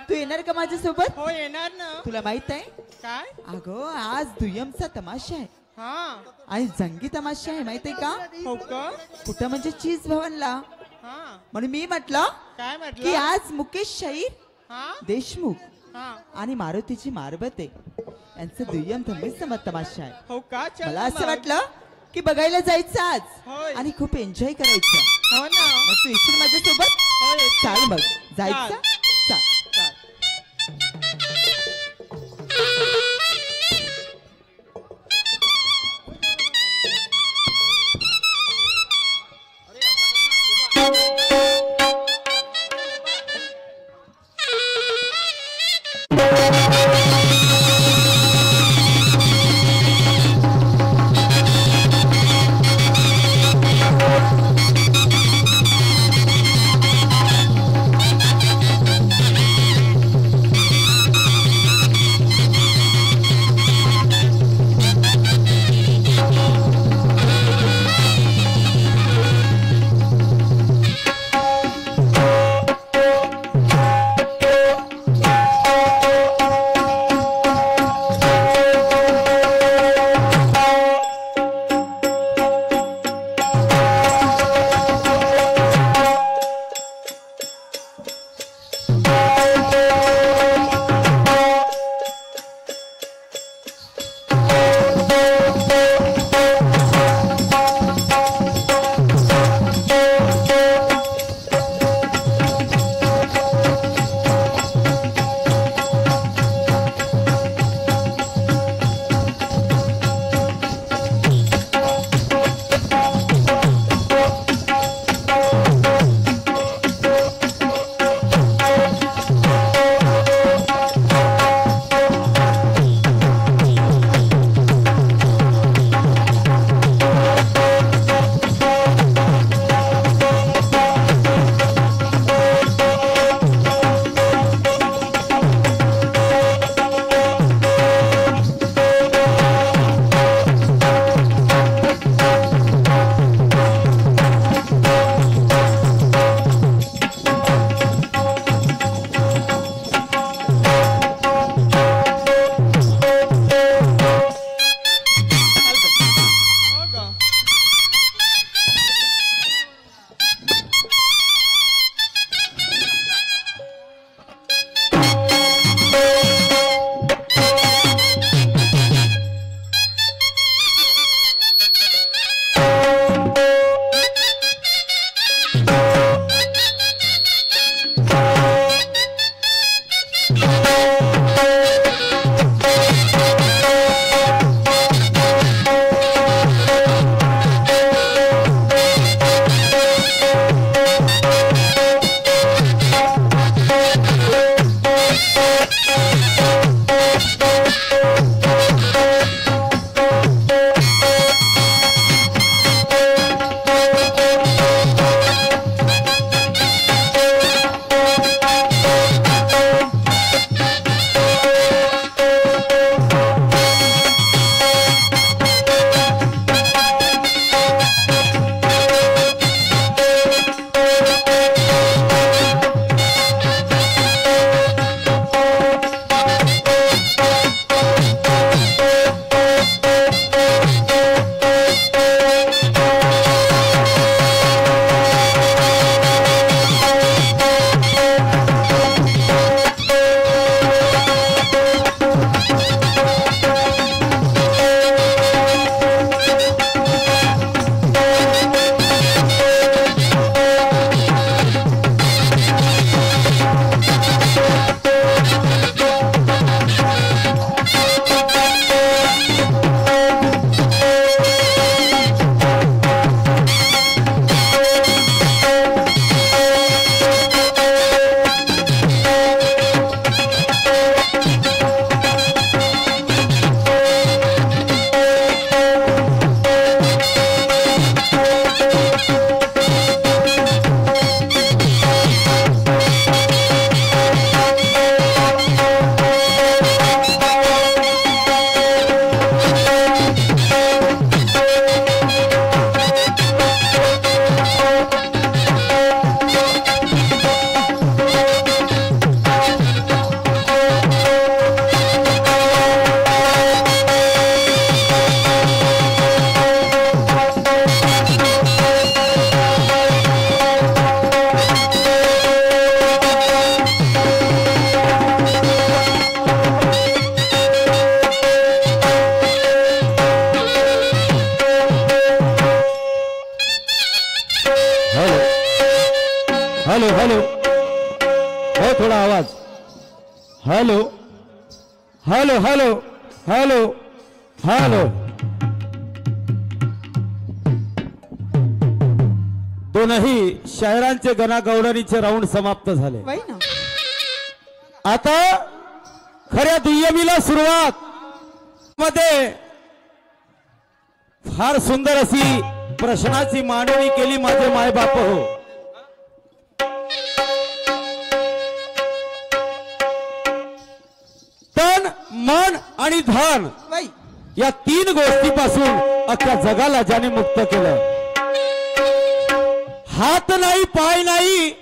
तू येणार का माझ्यासोबत? हो येणार ना. तुला माहित आहे काय? अगं आज दुय्यमचा तमाशा आहे हा. आणि जंगी तमाशा आहे माहित आहे का? हो का? कुठं म्हणजे चीज भवनला. हा. म्हणून मी म्हटलं काय की म्हटलं? आज मुकेश शाहीर हा. देशमुख हा. आणि मारुतीची मारबते यांचं दुय्यम तमाशा आहे. हो का? चल मला ना असं मग. वाटलं की बघायला जायचं आज होय. आणि खूप एन्जॉय करायचं. हो ना. मग तू येशील माझ्यासोबत? हो येते. चाल मग जायचं. चाल. चाल. Hello hello hello hello hello दोनही शायरांचे गणागौडणीचे राऊंड समाप्त झाले. वय ना. आता खऱ्या दुय्यमीला सुरुवात मध्ये फार सुंदर अशी प्रश्नाची मांडणी केली माझे मायबाप हो. तन मन आणि धन वय. या तीन गोष्टीपासून अख्ख्या जगाला ज्याने मुक्त केलं. हात नाही पाय नाही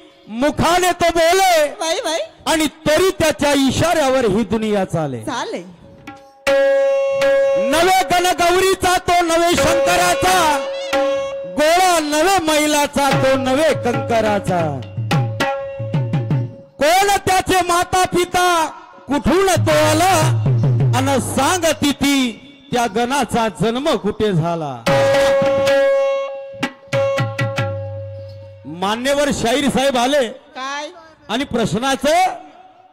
मुखाने तो बोले वय वय. आणि तरी त्याच्या इशाऱ्यावर ही दुनिया चाले. चाले. नवे गणगौरीचा तो नवे शंकराचा गोळा नवे मैलाचा तो नवे कंकराचा. कोण त्याचे माता पिता कुठून तो आला अन सांग तिथी त्या गणाचा जन्म कुठे झाला. मान्यवर शाहीर साहेब आले काय आणि प्रश्नाचं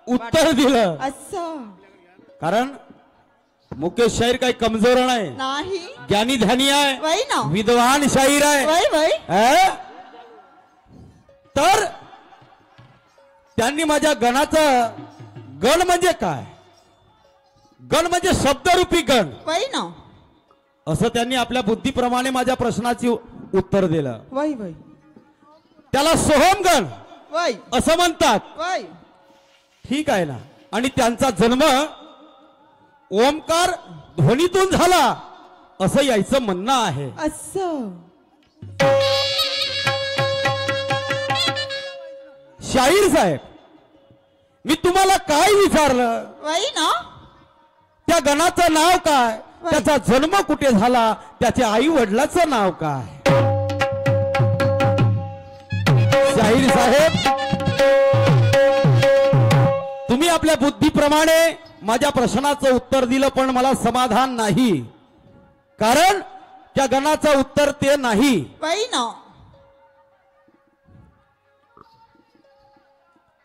उत्तर दिलं. असं कारण मुकेश शाहीर काही कमजोर नाही, नाही. ज्ञानी ध्यानी आहे, वय ना. विद्वान शाहीर आहे. वय वय. तर त्यांनी माझ्या गणाचं गण म्हणजे काय, गण म्हणजे शब्दरूपी गण वय ना. असं त्यांनी आपल्या बुद्धीप्रमाणे माझ्या प्रश्नाची उत्तर दिलं. वय वय. त्याला सोहमगण वय असं म्हणतात. वय. ठीक आहे ना. आणि त्यांचा जन्म ओमकार ध्वनीतून झाला असं यायचं म्हणणं आहे. असं. शाहीर साहेब मी तुम्हाला काय विचारलं, वय ना. त्या गणाचं नाव काय, त्याचा जन्म कुठे झाला, त्याच्या आई वडिलाचं नाव काय. शाहीर साहेब तुम्ही आपल्या बुद्धीप्रमाणे माझ्या प्रश्नाचं उत्तर दिलं पण मला समाधान नाही. कारण त्या गणाचं उत्तर ते नाही. वय ना.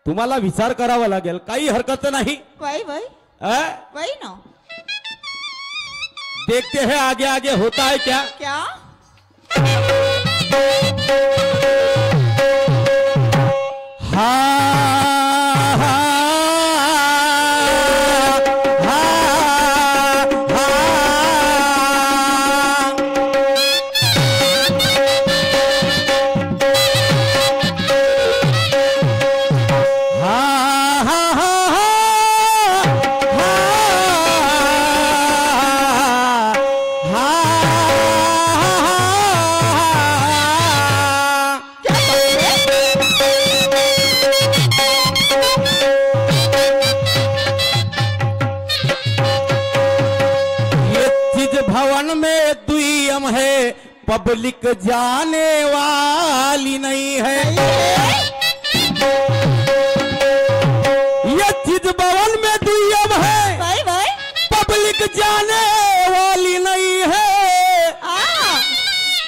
तुम्हाला विचार करावा लागेल, काही हरकत नाही. वय वय. वय ना. देखते हैं आगे आगे होता है क्या. क्या. पब्लिक जाने वाली नहीं है. ये चीज भवन में दुय्यम है, वय वय. पब्लिक जाने वाली नहीं है.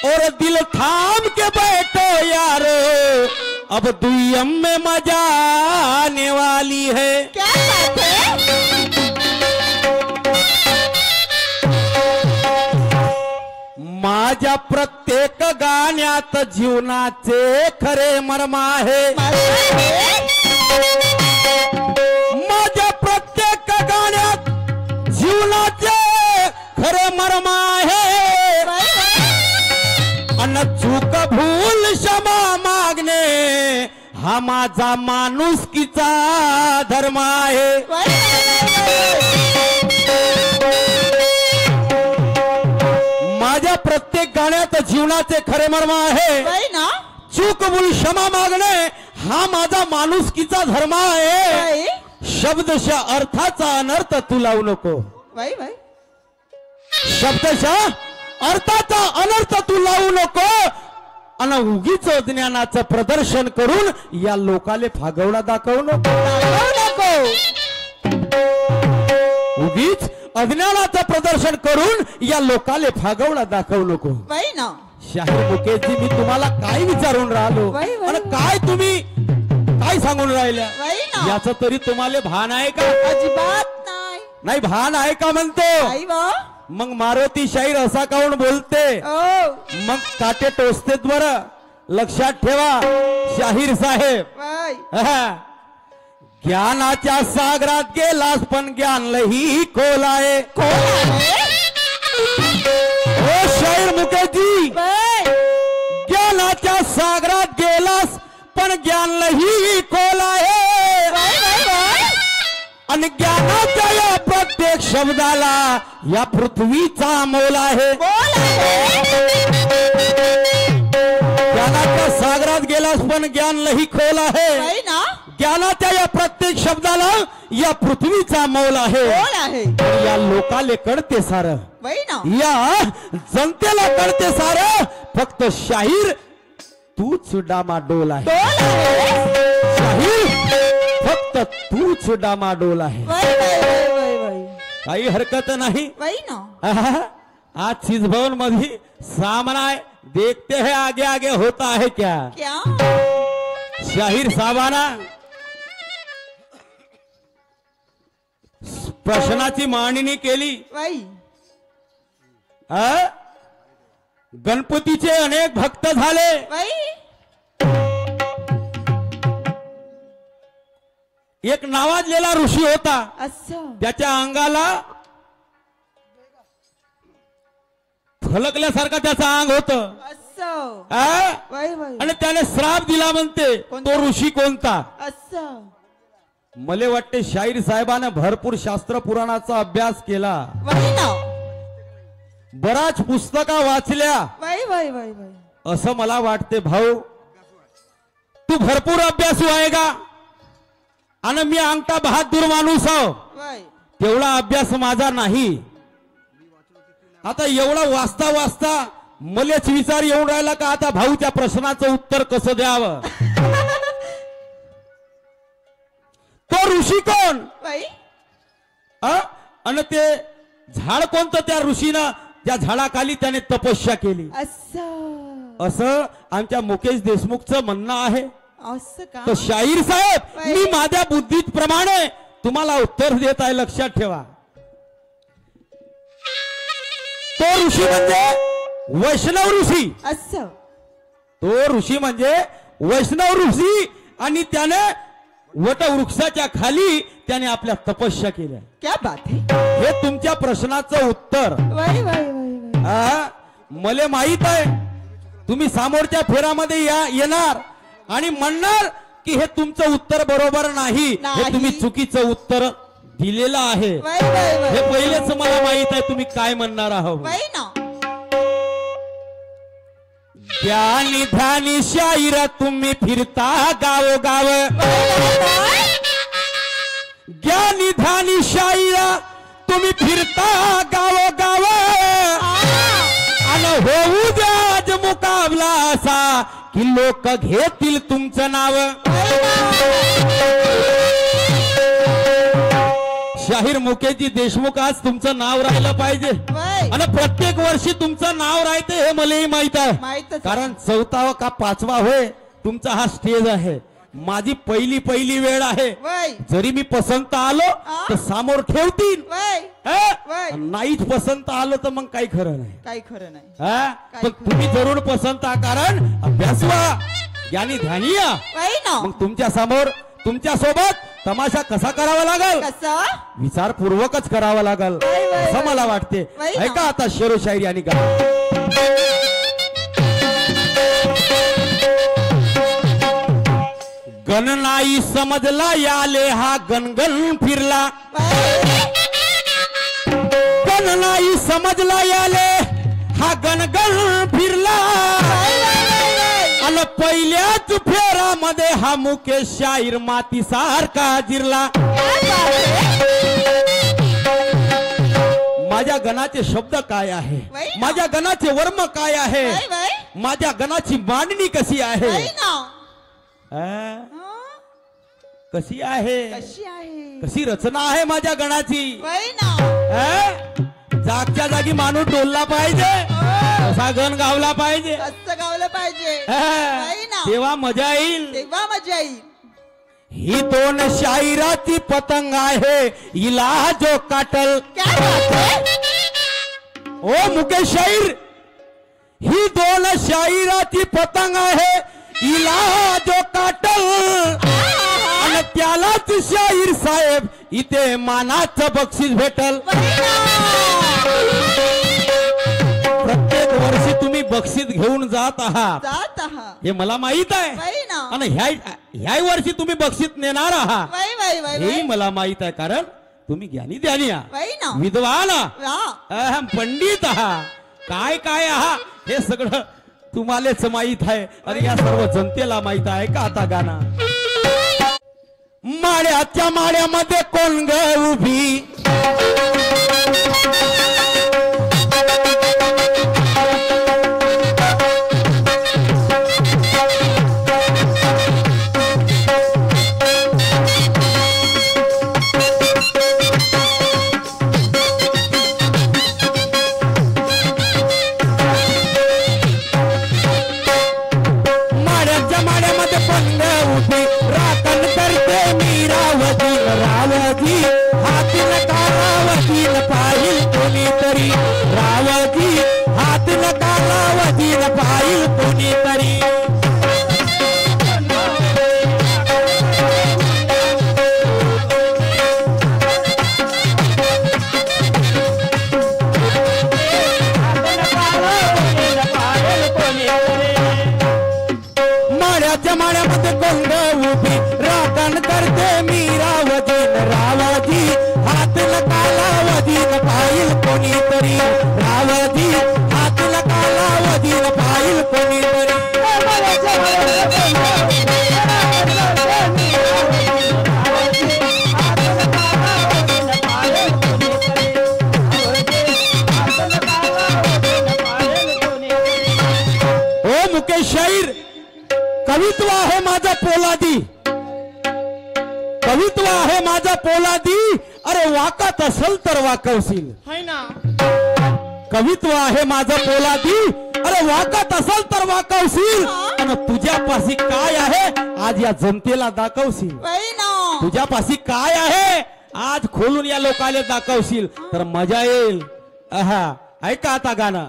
और दिल थाम के बैठो यारो अब दुय्यम में मजा आने वाली है. क्या बात है. माझ्या प्रत्येक गाण्यात जीवनाचे खरे मर्म आहे. माझ्या प्रत्येक गाण्यात जीवनाचे खरे मर्म आहे. अन चूक भूल क्षमा मागणे हा माझा माणुसकीचा धर्म आहे. माझ्या प्रत्येक गाण्यात जीवनाचे खरे मर्म आहे. चूक भूल क्षमा मागणे हा माझा माणुसकीचा धर्म आहे. शब्दशः अर्थाचा अनर्थ तू लावू नको. शब्दशः अर्थाचा अनर्थ तू लावू नको. आणि उगीच ज्ञानाचं प्रदर्शन करून या लोकाले फागवणा दाखवू नको. उगीच अज्ञानाचं प्रदर्शन करून या लोकाले फागवणा दाखवू नको. शाहीर मुकेशजी मी तुम्हाला काय विचारून राहिलो आणि काय तुम्ही काय सांगून राहिल्या बाई ना याचं तरी तुम्हाला भान आहे का अजिबात नाही नाही भान आहे का म्हणतो आई वा मग मारुती शाहीर असा काऊन बोलते ओ मग काटे टोचतेत बरं लक्षात ठेवा शाहीर साहेब बाई हा. ज्ञानाच्या सागरात गेलास पण ज्ञान लही खोल आहे ओ शाहीर मुकेशजी बाई ज्ञानाच्या सागरात गेलास पण ज्ञान लही खोल आहे आणि ज्ञानाच्या या प्रत्येक शब्दाला या पृथ्वीचा मोल आहे ज्ञानाच्या सागरात गेलास पण ज्ञान लही खोल आहे बाई ना ज्ञानाच्या या प्रत्येक शब्दाला या पृथ्वीचा मोल आहे बोल आहे या लोकाले कळते सार बाई ना या जनतेला कळते सार फक्त शाहीर तूच डामाडोल आहे बोल आहे शाहीर फक्त तूच डामाडोल आहे बाई बाई बाई बाई बाई काही हरकत नाही बाई ना आहा, आज चिजभवन मध्ये सामना है देखते हैं आगे आगे होता है क्या क्या शाहीर साहेबांना प्रश्नाची मांडणी केली बाई आ? गणपतीचे अनेक भक्त झाले बाई एक नावाजलेला ऋषी होता असं त्याच्या अंगाला फलकल्यासारखं त्याचं अंग होत असं आणि बाई बाई त्याने श्राप दिला म्हणते तो ऋषी कोणता असं मले वाटते शाहीर साहेबांना भरपूर शास्त्र पुराणाचा अभ्यास केला बाई ना बराच पुस्तका वाचल्या बाई बाई बाई बाई असं मला वाटते भाऊ तू भरपूर अभ्यासू आहे का आणि मी अंगठा बहादूर माणूस आहो बाई तेवढा अभ्यास माझा नाही आता एवढा वाचता वाचता मलेच विचार येऊन राहिला का आता भाऊच्या प्रश्नाचं उत्तर कसं द्यावं तो ऋषी कोण बाई आणि ते झाड कोणतं त्या ऋषीनं त्या झाडाखाली त्याने तपस्या केली असं असं आमच्या मुकेश देशमुखचं म्हणणं आहे असं का तर शाहीर साहेब मी माझ्या बुद्धीत प्रमाणे तुम्हाला उत्तर देत आहे लक्षात ठेवा तो ऋषी म्हणजे वैष्णव ऋषी असं तो ऋषी म्हणजे वैष्णव ऋषी आणि त्याने वटवृक्षाच्या खाली त्याने आपल्या तपस्या केल्या क्या बात है हे तुमच्या प्रश्नाचं उत्तर बाई बाई बाई बाई मले माहित आहे तुम्ही समोरच्या फेरामध्ये येणार आणि म्हणणार की हे तुमचं उत्तर बरोबर नाही हे तुम्ही चुकीचं उत्तर दिलेलं आहे बाई बाई बाई हे पहिलेच मला माहित आहे तुम्ही काय म्हणणार आहोत बाई ना ज्ञानी ध्यानी शाहीर तुम्ही फिरता गावोगाव ज्ञानी ध्यानी शाहीर तुम्ही फिरता गावोगाव आणि होऊ द्या आज मुकाबला असा की लोक घेतील तुमचं नाव शाहीर मुकेशजी देशमुख आज तुमचं नाव राहिलं पाहिजे बाई आणि प्रत्येक वर्षी तुमचं नाव राहते हे मलाही माहित आहे माहितच कारण 4था का 5वा होय तुमचा हा स्टेज आहे माझी पहिली वेळ आहे बाई जरी मी पसंत आलो तर समोर ठेवतील बाई नाहीच पसंत आलो तर मग काही खरं नाही काही खरं नाही पण तुम्ही जरूर पसंत आ कारण अभ्यास व्हा यानी ध्यानी या बाई ना मग तुमच्या समोर तुमच्या सोबत तमाशा कसा करावा लागेल कसं विचारपूर्वकच करावा लागेल असं मला वाटते ऐका आता शेरो शायरी आणि गा गण नाही समजला याले हा गणगण फिरला गण नाही समजला याले हा गणगण फिरला आणि पहिल्याच फेरामध्ये हा मुकेश शाहीर माती सारखा जिरला माझ्या गणाचे शब्द काय आहे माझ्या गणाचे वर्म काय आहे माझ्या गणाची मांडणी कशी आहे कशी आहे कशी रचना आहे माझ्या गणाची जागच्या जागी माणूस डोलला पाहिजे असा गण गावला पाहिजे गावलं पाहिजे तेव्हा मजा येईल ही दोन शाहिराची पतंग आहे हिला जो काटल. क्या बात है? ओ मुकेश शाहीर, ही दोन शाहिराची पतंग आहे हिला जो काटल. आणि त्यालाच शाहीर साहेब इथे मानाचं बक्षीस भेटल. प्रत्येक वर्षी तुम्ही बक्षीस घेऊन जात आहात जात आहात. हे मला माहित आहे. बाई ना. आणि ह्या वर्षी तुम्ही बक्षीस नेणार आहात बाई बाई बाई हेही मला माहित आहे. कारण तुम्ही ज्ञानी ध्यानी आहात, बाई ना. विद्वान वा. आहात, पंडित आहात, काय काय आहात हे सगळं तुम्हालाच माहित आहे. आणि या सर्व जनतेला माहित आहे का? आता गाणं. माळ्याच्या माळ्यामध्ये कोण ग उभी, शाहीर. कवित्व आहे माझा पोलादी, कवित्व आहे माझा पोलादी. अरे वाकत असेल तर वाकवशील. है ना. कवित्व आहे माझा पोलादी. अरे वाकत असेल तर वाकवशील. आणि तुझ्यापाशी काय आहे आज या जनतेला दाखवशील. बाई ना. तुझ्यापाशी काय आहे आज खोलून या लोकांना दाखवशील तर मजा येईल. आहा, ऐका आता गाणं.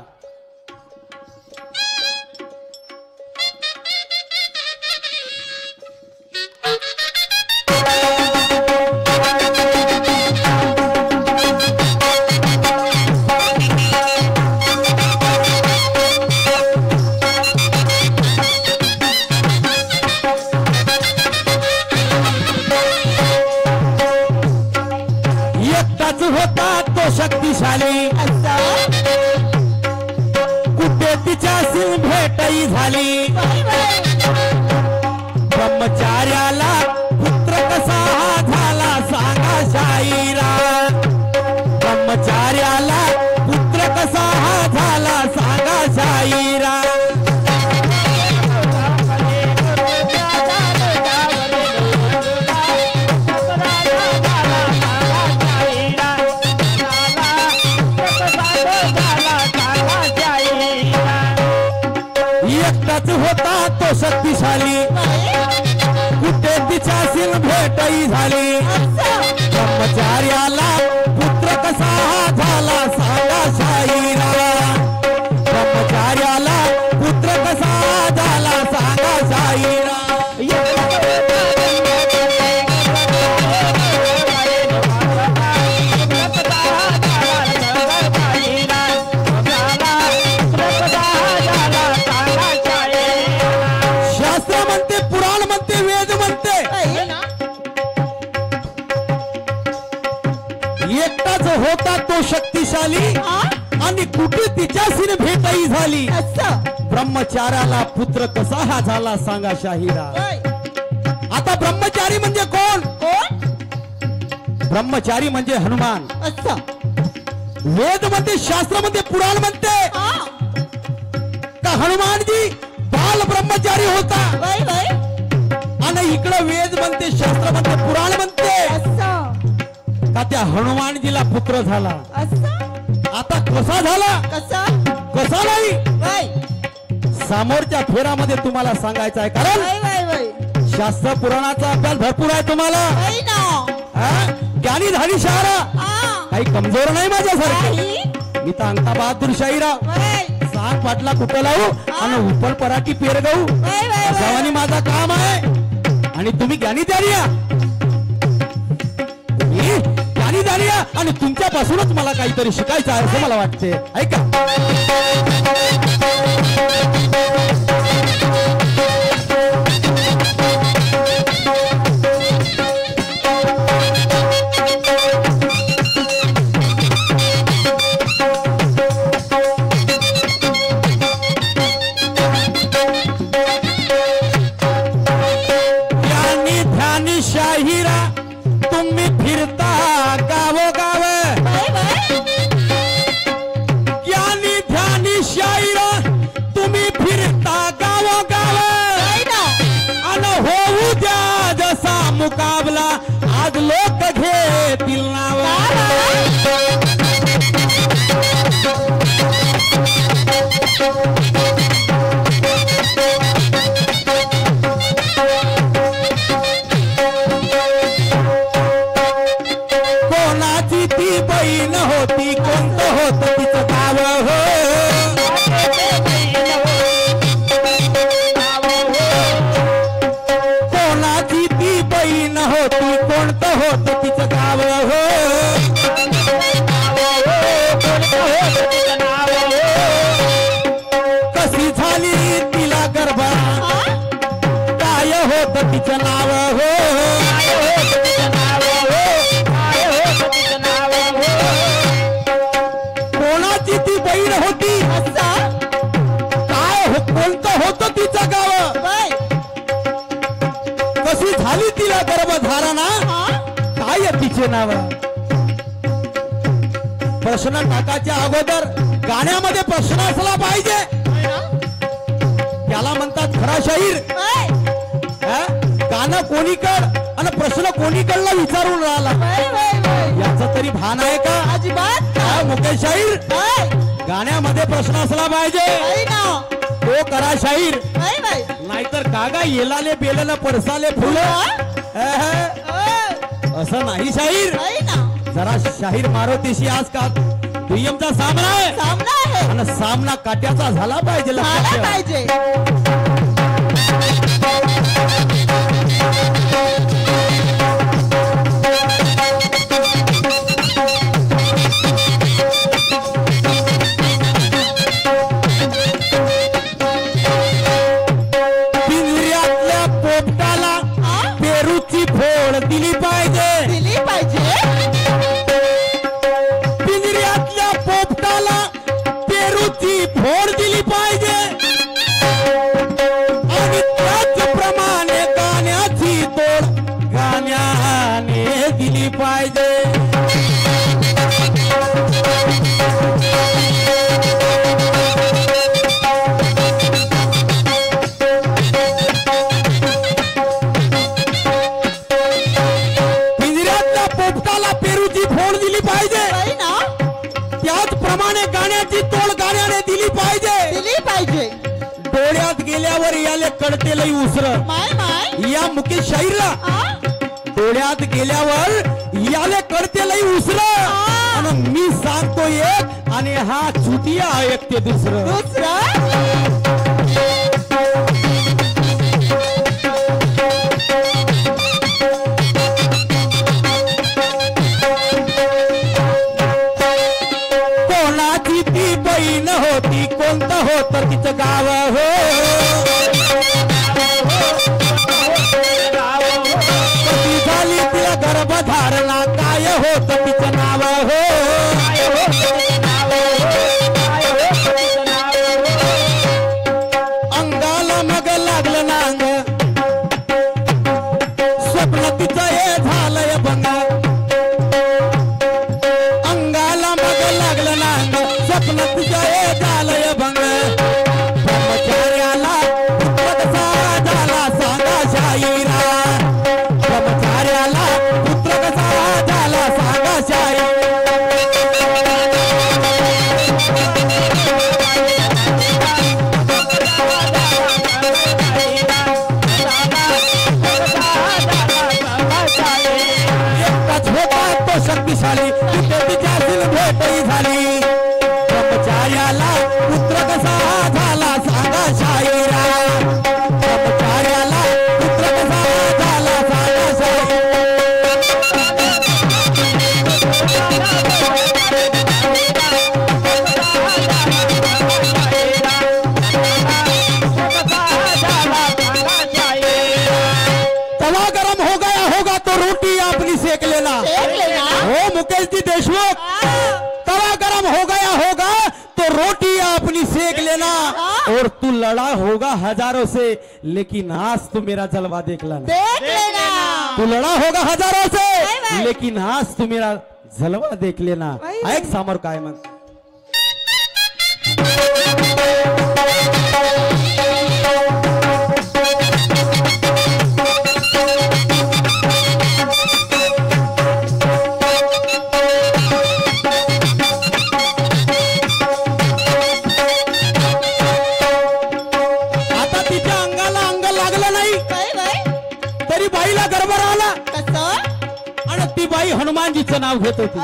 होता तो शक्तिशाली, कुठे तिच्याशी भेटही झाली. ब्रह्मचार्याला पुत्र कसा झाला सांगा शाहिरा. ब्रह्मचार्याला पुत्र कसा झाला सांगा शाहिरा. होता तो शक्तिशाली, कुठे तिच्याशी भेटही झाली. ब्रह्मचार्याला पुत्र कसा झाला सांगा शाहिरा. ब्रह्मचार्याला पुत्र कसा झाला सांगा शाहिरा. होता तो शक्तिशाली आणि कुठे तिच्याशी भेटही झाली. ब्रह्मचार्याला पुत्र कसा हा झाला सांगा शाहिरा. आता ब्रह्मचारी म्हणजे कोण? ब्रह्मचारी म्हणजे हनुमान. वेद मध्ये, शास्त्र मध्ये, पुराण म्हणते का हनुमानजी बाल ब्रह्मचारी होता. आणि इकडे वेद म्हणते, शास्त्र म्हणते, पुराण म्हणते का त्या हनुमानजीला पुत्र झाला. आता कसा झाला? कसा नाही समोरच्या फेरामध्ये तुम्हाला सांगायचं आहे. कारण शास्त्र पुराणाचा अभ्यास भरपूर आहे तुम्हाला होय ना हा? ज्ञानी धाडी शहारा काही कमजोर नाही माझ्यासारखं मी तर अंगठा बहादूर शाहीराव सांग पाटला कुठं लावू आणि उपल पराठी पेर गाऊ असावानी माझा काम आहे आणि तुम्ही ज्ञानी द्यारिया ज्ञानी द्यारिया आणि तुमच्यापासूनच मला काहीतरी शिकायचं आहे असं मला वाटते ऐका शाहिरा तुम्ही फिरता गावोगाव ज्ञानी ध्यानी शाहिरा तुम्ही फिरता गावोगाव आणि होऊ द्या जसा मुकाबला आज लोक घेतील नाव ती बहीण होती कोणतं होत तिचं गाव हो कोणाची ती बहीण होती कोणतं होत तिचं गाव हो कशी झाली तिला गर्भा काय होत तिचं नाव हो कोणाची ती बहीण होती काय कोणतं होतं तिचं गाव कशी झाली तिला गर्भधारणा काय तिचे नाव प्रश्न टाकायच्या अगोदर गाण्यामध्ये प्रश्न असला पाहिजे त्याला म्हणतात खरा शाहीर गाणं कोणीकड आणि प्रश्न कोणीकडला विचारून राहिला याचं तरी भान आहे का अजिबात मुकेश शाहीर गाण्यामध्ये प्रश्न असला पाहिजे तो करा शाहीर नाहीतर कागा येलाले बेलाला परसाले फुलं असं नाही शाहीर जरा शाहीर मारुतीशी आज का दुय्यमचा सामना आहे आणि सामना काट्याचा झाला पाहिजे पिंजऱ्यातल्या पोपटाला पेरूची फोड दिली पाहिजे पिंजऱ्यातल्या पोपटाला पेरूची फोड दिली पाहिजे आणि त्याचप्रमाणे गाण्याची तोड गाण्याने दिली पाहिजे पिंजऱ्यातल्या पोपटाला पेरूची फोड दिली पाहिजे त्याचप्रमाणे गाण्याची तोड गाण्याने दिली पाहिजे डोळ्यात गेल्यावर याले कळते लई उसर या मुकेश शाहीरला डोळ्यात गेल्यावर याले कळते लई उसर आणि मी सांगतो एक आणि हा चुटिया ऐकते दुसरं कोणाची ती बहीण होती कोणतं होतं तिचं गाव हो कशी झाली तिला गर्भधारणा काय होत तिचं नाव हो अंगाला मग लागलं नांग स्वप्न तिचं हे झालंय बंगा अंगाला मग लागलं नांग स्वप्न तिचं हे झालंय भंग ब्रह्मचार्याला पुत्र कसा झाला सांगा शाहीरा ब्रह्मचार्याला पुत्र कसा झाला सांगा शाहीरा शक्तिशाली कुठे तिच्यातील भेटही झाली ब्रह्मचार्याला पुत्र कसा झाला सांगा शाहिरा ब्रह्मचार्याला पुत्र कसा झाला सांगा शाहिरा तवा गरम हो गया होगा तो रोटी आपनी सेक लेना हो मुकेश जी देशमुख तवा गरम हो गया होगा तो रोटी अपनी सेक लेना और तू लड़ा होगा हजारों से लेकिन आज तू मेरा जलवा देख लेना तू लड़ा होगा हजारों से लेकिन आज तू मेरा जलवा देख लेना ऐक समोर काय मग हनुमानजीचं नाव घेत होती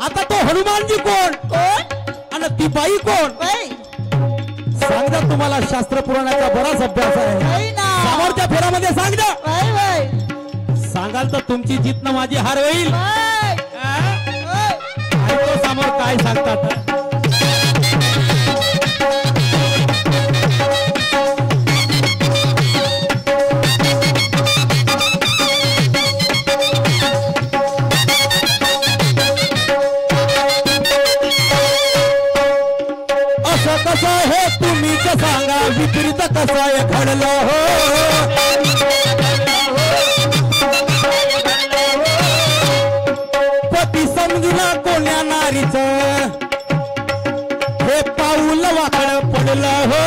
आता तो हनुमानजी कोण आणि ती बाई कोण सांग जा तुम्हाला शास्त्र पुराणाचा बराच अभ्यास आहे समोरच्या फेरामध्ये सांग जा सांगाल तर तुमची जीतनं माझी हार होईल ऐकतो समोर काय सांगतात कसं हे तुम्हीच सांगा विपरीत कसं घडलं हो पती समजून कोण्या नारीचं हे पाऊल वाकड पडलं हो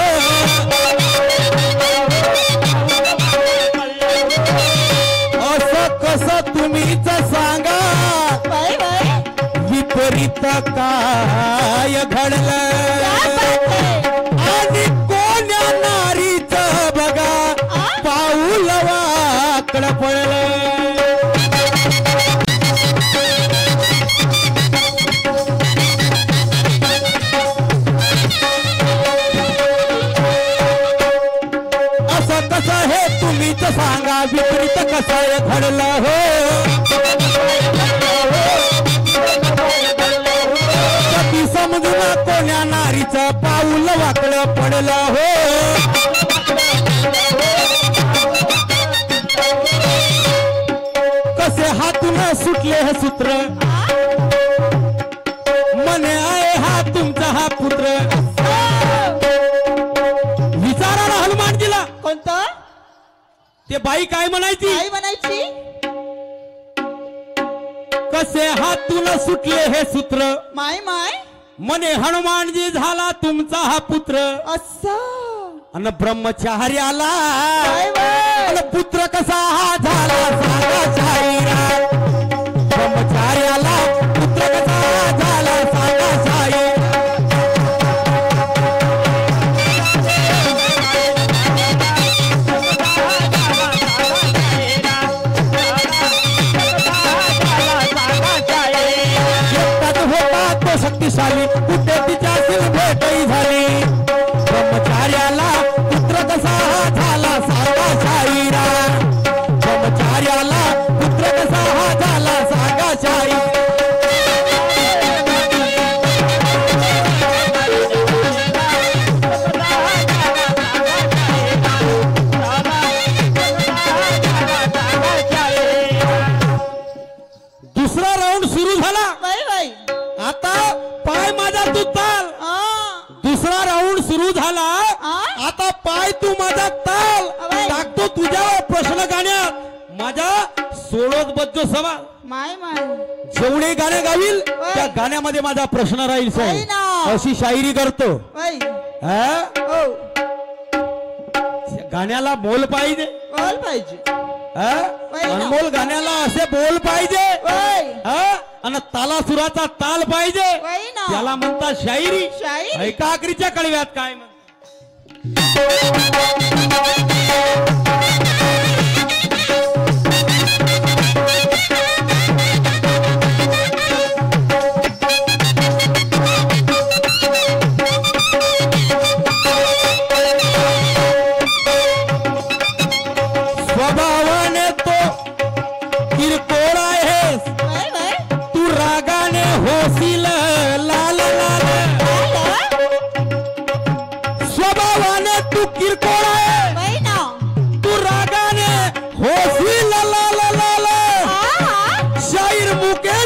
असं कसं तुम्हीच सांगा विपरीत काय घडलं आणि कोण्या नारीचं बघा पाऊल वाकड पडलं असं कसं हे तुम्हीच सांगा विपरीत कसं घडलं हो समजून कोण्या नारीचं पाऊल वाकड पडलं हो कसे हातून सुटले हे सूत्र मने आहे हा तुमचा हा पुत्र विचाराला हनुमानजीला कोणतं ते बाई काय म्हणायची कसे हातून सुटले हे सूत्र माय माय मने हनुमानजी झाला तुमचा हा पुत्र असं अन ब्रह्मचार्याला अन पुत्र कसा हा झाला सांगा शाहिरा ब्रह्मचार्याला पुत्र कसा झाला सांगा शाहिरा शक्तिशाली कुठे तिच्यातील भेटही झाली ब्रह्मचार्याला पुत्र कसा झाला सांगा शाहिरा ब्रह्मचार्याला पुत्र कसा झाला सांगा शाहिरा दुसरा राऊंड सुरू झाला आता पाय माझा तू ताल दुसरा राऊंड सुरू झाला आता पाय तू माझा ताल टाकतो तुझ्यावर प्रश्न गाण्यात माझ्या सोडत बद्दो सवाल माय माय जेवढे गाणे गावील त्या गाण्यामध्ये माझा प्रश्न राहील साहेब अशी शायरी करतो गाण्याला बोल पाहिजे अनमोल गाण्याला असे बोल पाहिजे आणि तालासुराचा ताल पाहिजे त्याला म्हणतात शायरी ऐकाकरीच्या कळव्यात काय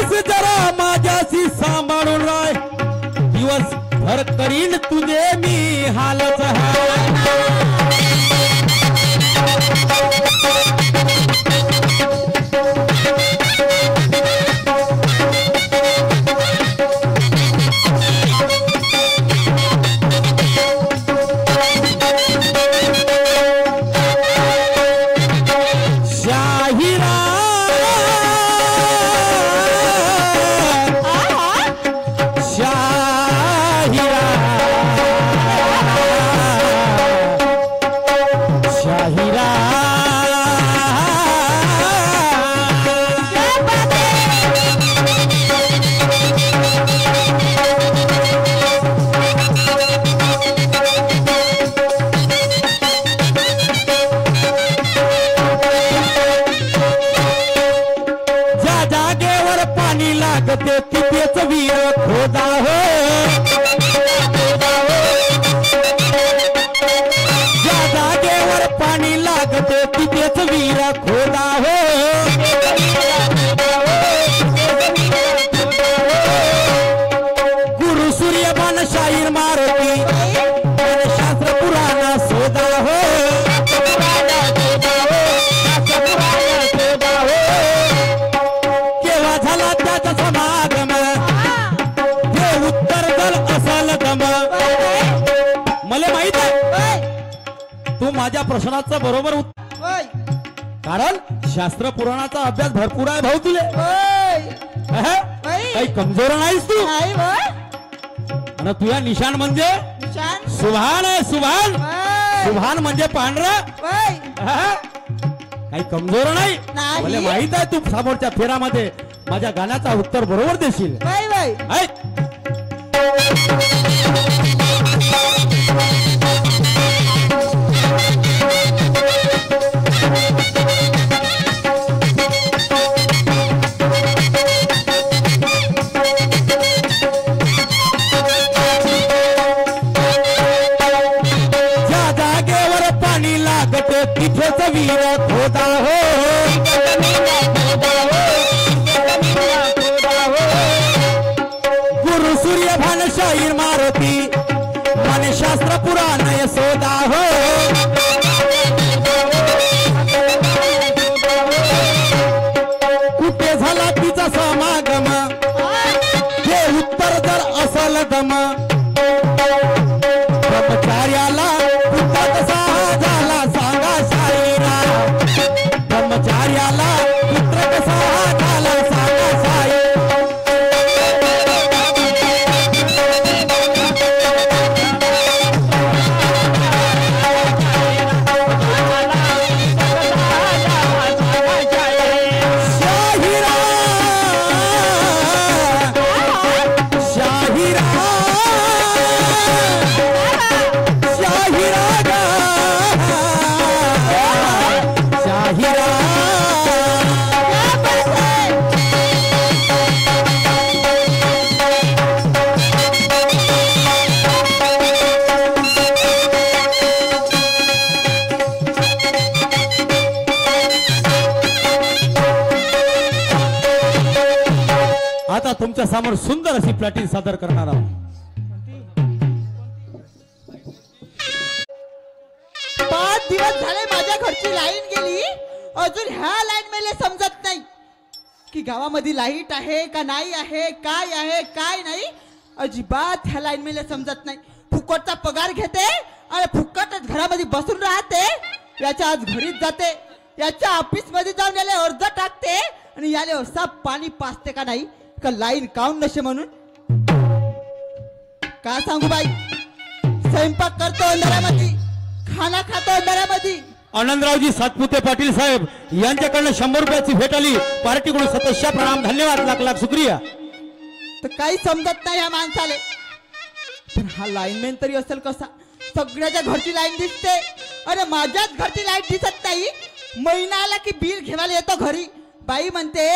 बस जरा माझ्याशी सांभाळून राय दिवस भर करीन तुझे मी हालच तिथेच वीर खोदा हो ज्या जागेवर पाणी लागते तिथेच वीर खोदा हो गुरु सूर्यबान शाहीर मारुती शास्त्र पुराण सोदा हो केव्हा झाला त्याचा समागम हे उत्तर दल असल गम मला माहित आहे तू माझ्या प्रश्नाचा बरोबर कारण शास्त्र पुराणाचा अभ्यास भरपूर आहे भाऊ तुले काही कमजोर नाहीस तू आणि तुझ्या निशाण म्हणजे सुभान आहे सुभान सुभान म्हणजे पांढरा काही कमजोर नाही मला माहित आहे तू समोरच्या फेरामध्ये माझ्या गाण्याचा उत्तर बरोबर देशील ज्या जागेवर पाणी लागते तिथेच वीर खोदा हो गुरु सूर्यभान शाहीर मारुती मन शास्त्र पुराण यशोदा हो कुठे झाला तिचा समागम हे उत्तर जर असल दम ब्रह्मचार्याला पुत्र कसा झाला सांगा शाहीरा ब्रह्मचार्याला पुत्र कसा झाला सांगा साई शाहीरा शाहीरा शाहीरा गा शाहीरा आता तुमच्या समोर सुंदर अशी प्लॅटिन सादर करणार आहोत 5 दिवस झाले माझ्या घरची लाईन गेली अजून ह्या लाईन मेले समजत नाही की गावामध्ये लाईट आहे का नाही आहे काय नाही अजिबात ह्या लाईन मेले समजत नाही फुकटचा पगार घेते आणि फुकटच घरामध्ये बसून राहते याच्या आज घरीच जाते याच्या ऑफिस मध्ये जाऊन याले अर्ज टाकते आणि याले असा पाणी पाजते का नाही का लाईन काऊन नसे म्हणून का सांगू बाई स्वयंपाक करतो अंधारामध्ये खाना खातो अंधारामध्ये आनंदरावजी सातपुते पाटील साहेब यांच्याकडनं 100 रुपयाची भेट आली पार्टीकडून सतत प्रणाम धन्यवाद लाख लाख शुक्रिया तर काही समजत नाही ह्या माणसाले पण हा लाईनमॅन तरी असेल कसा सगळ्याच्या घरची लाईन दिसते अरे माझ्याच घरची लाईट दिसत नाही महिना आला की बिल घेवायला येतो घरी बाई म्हणते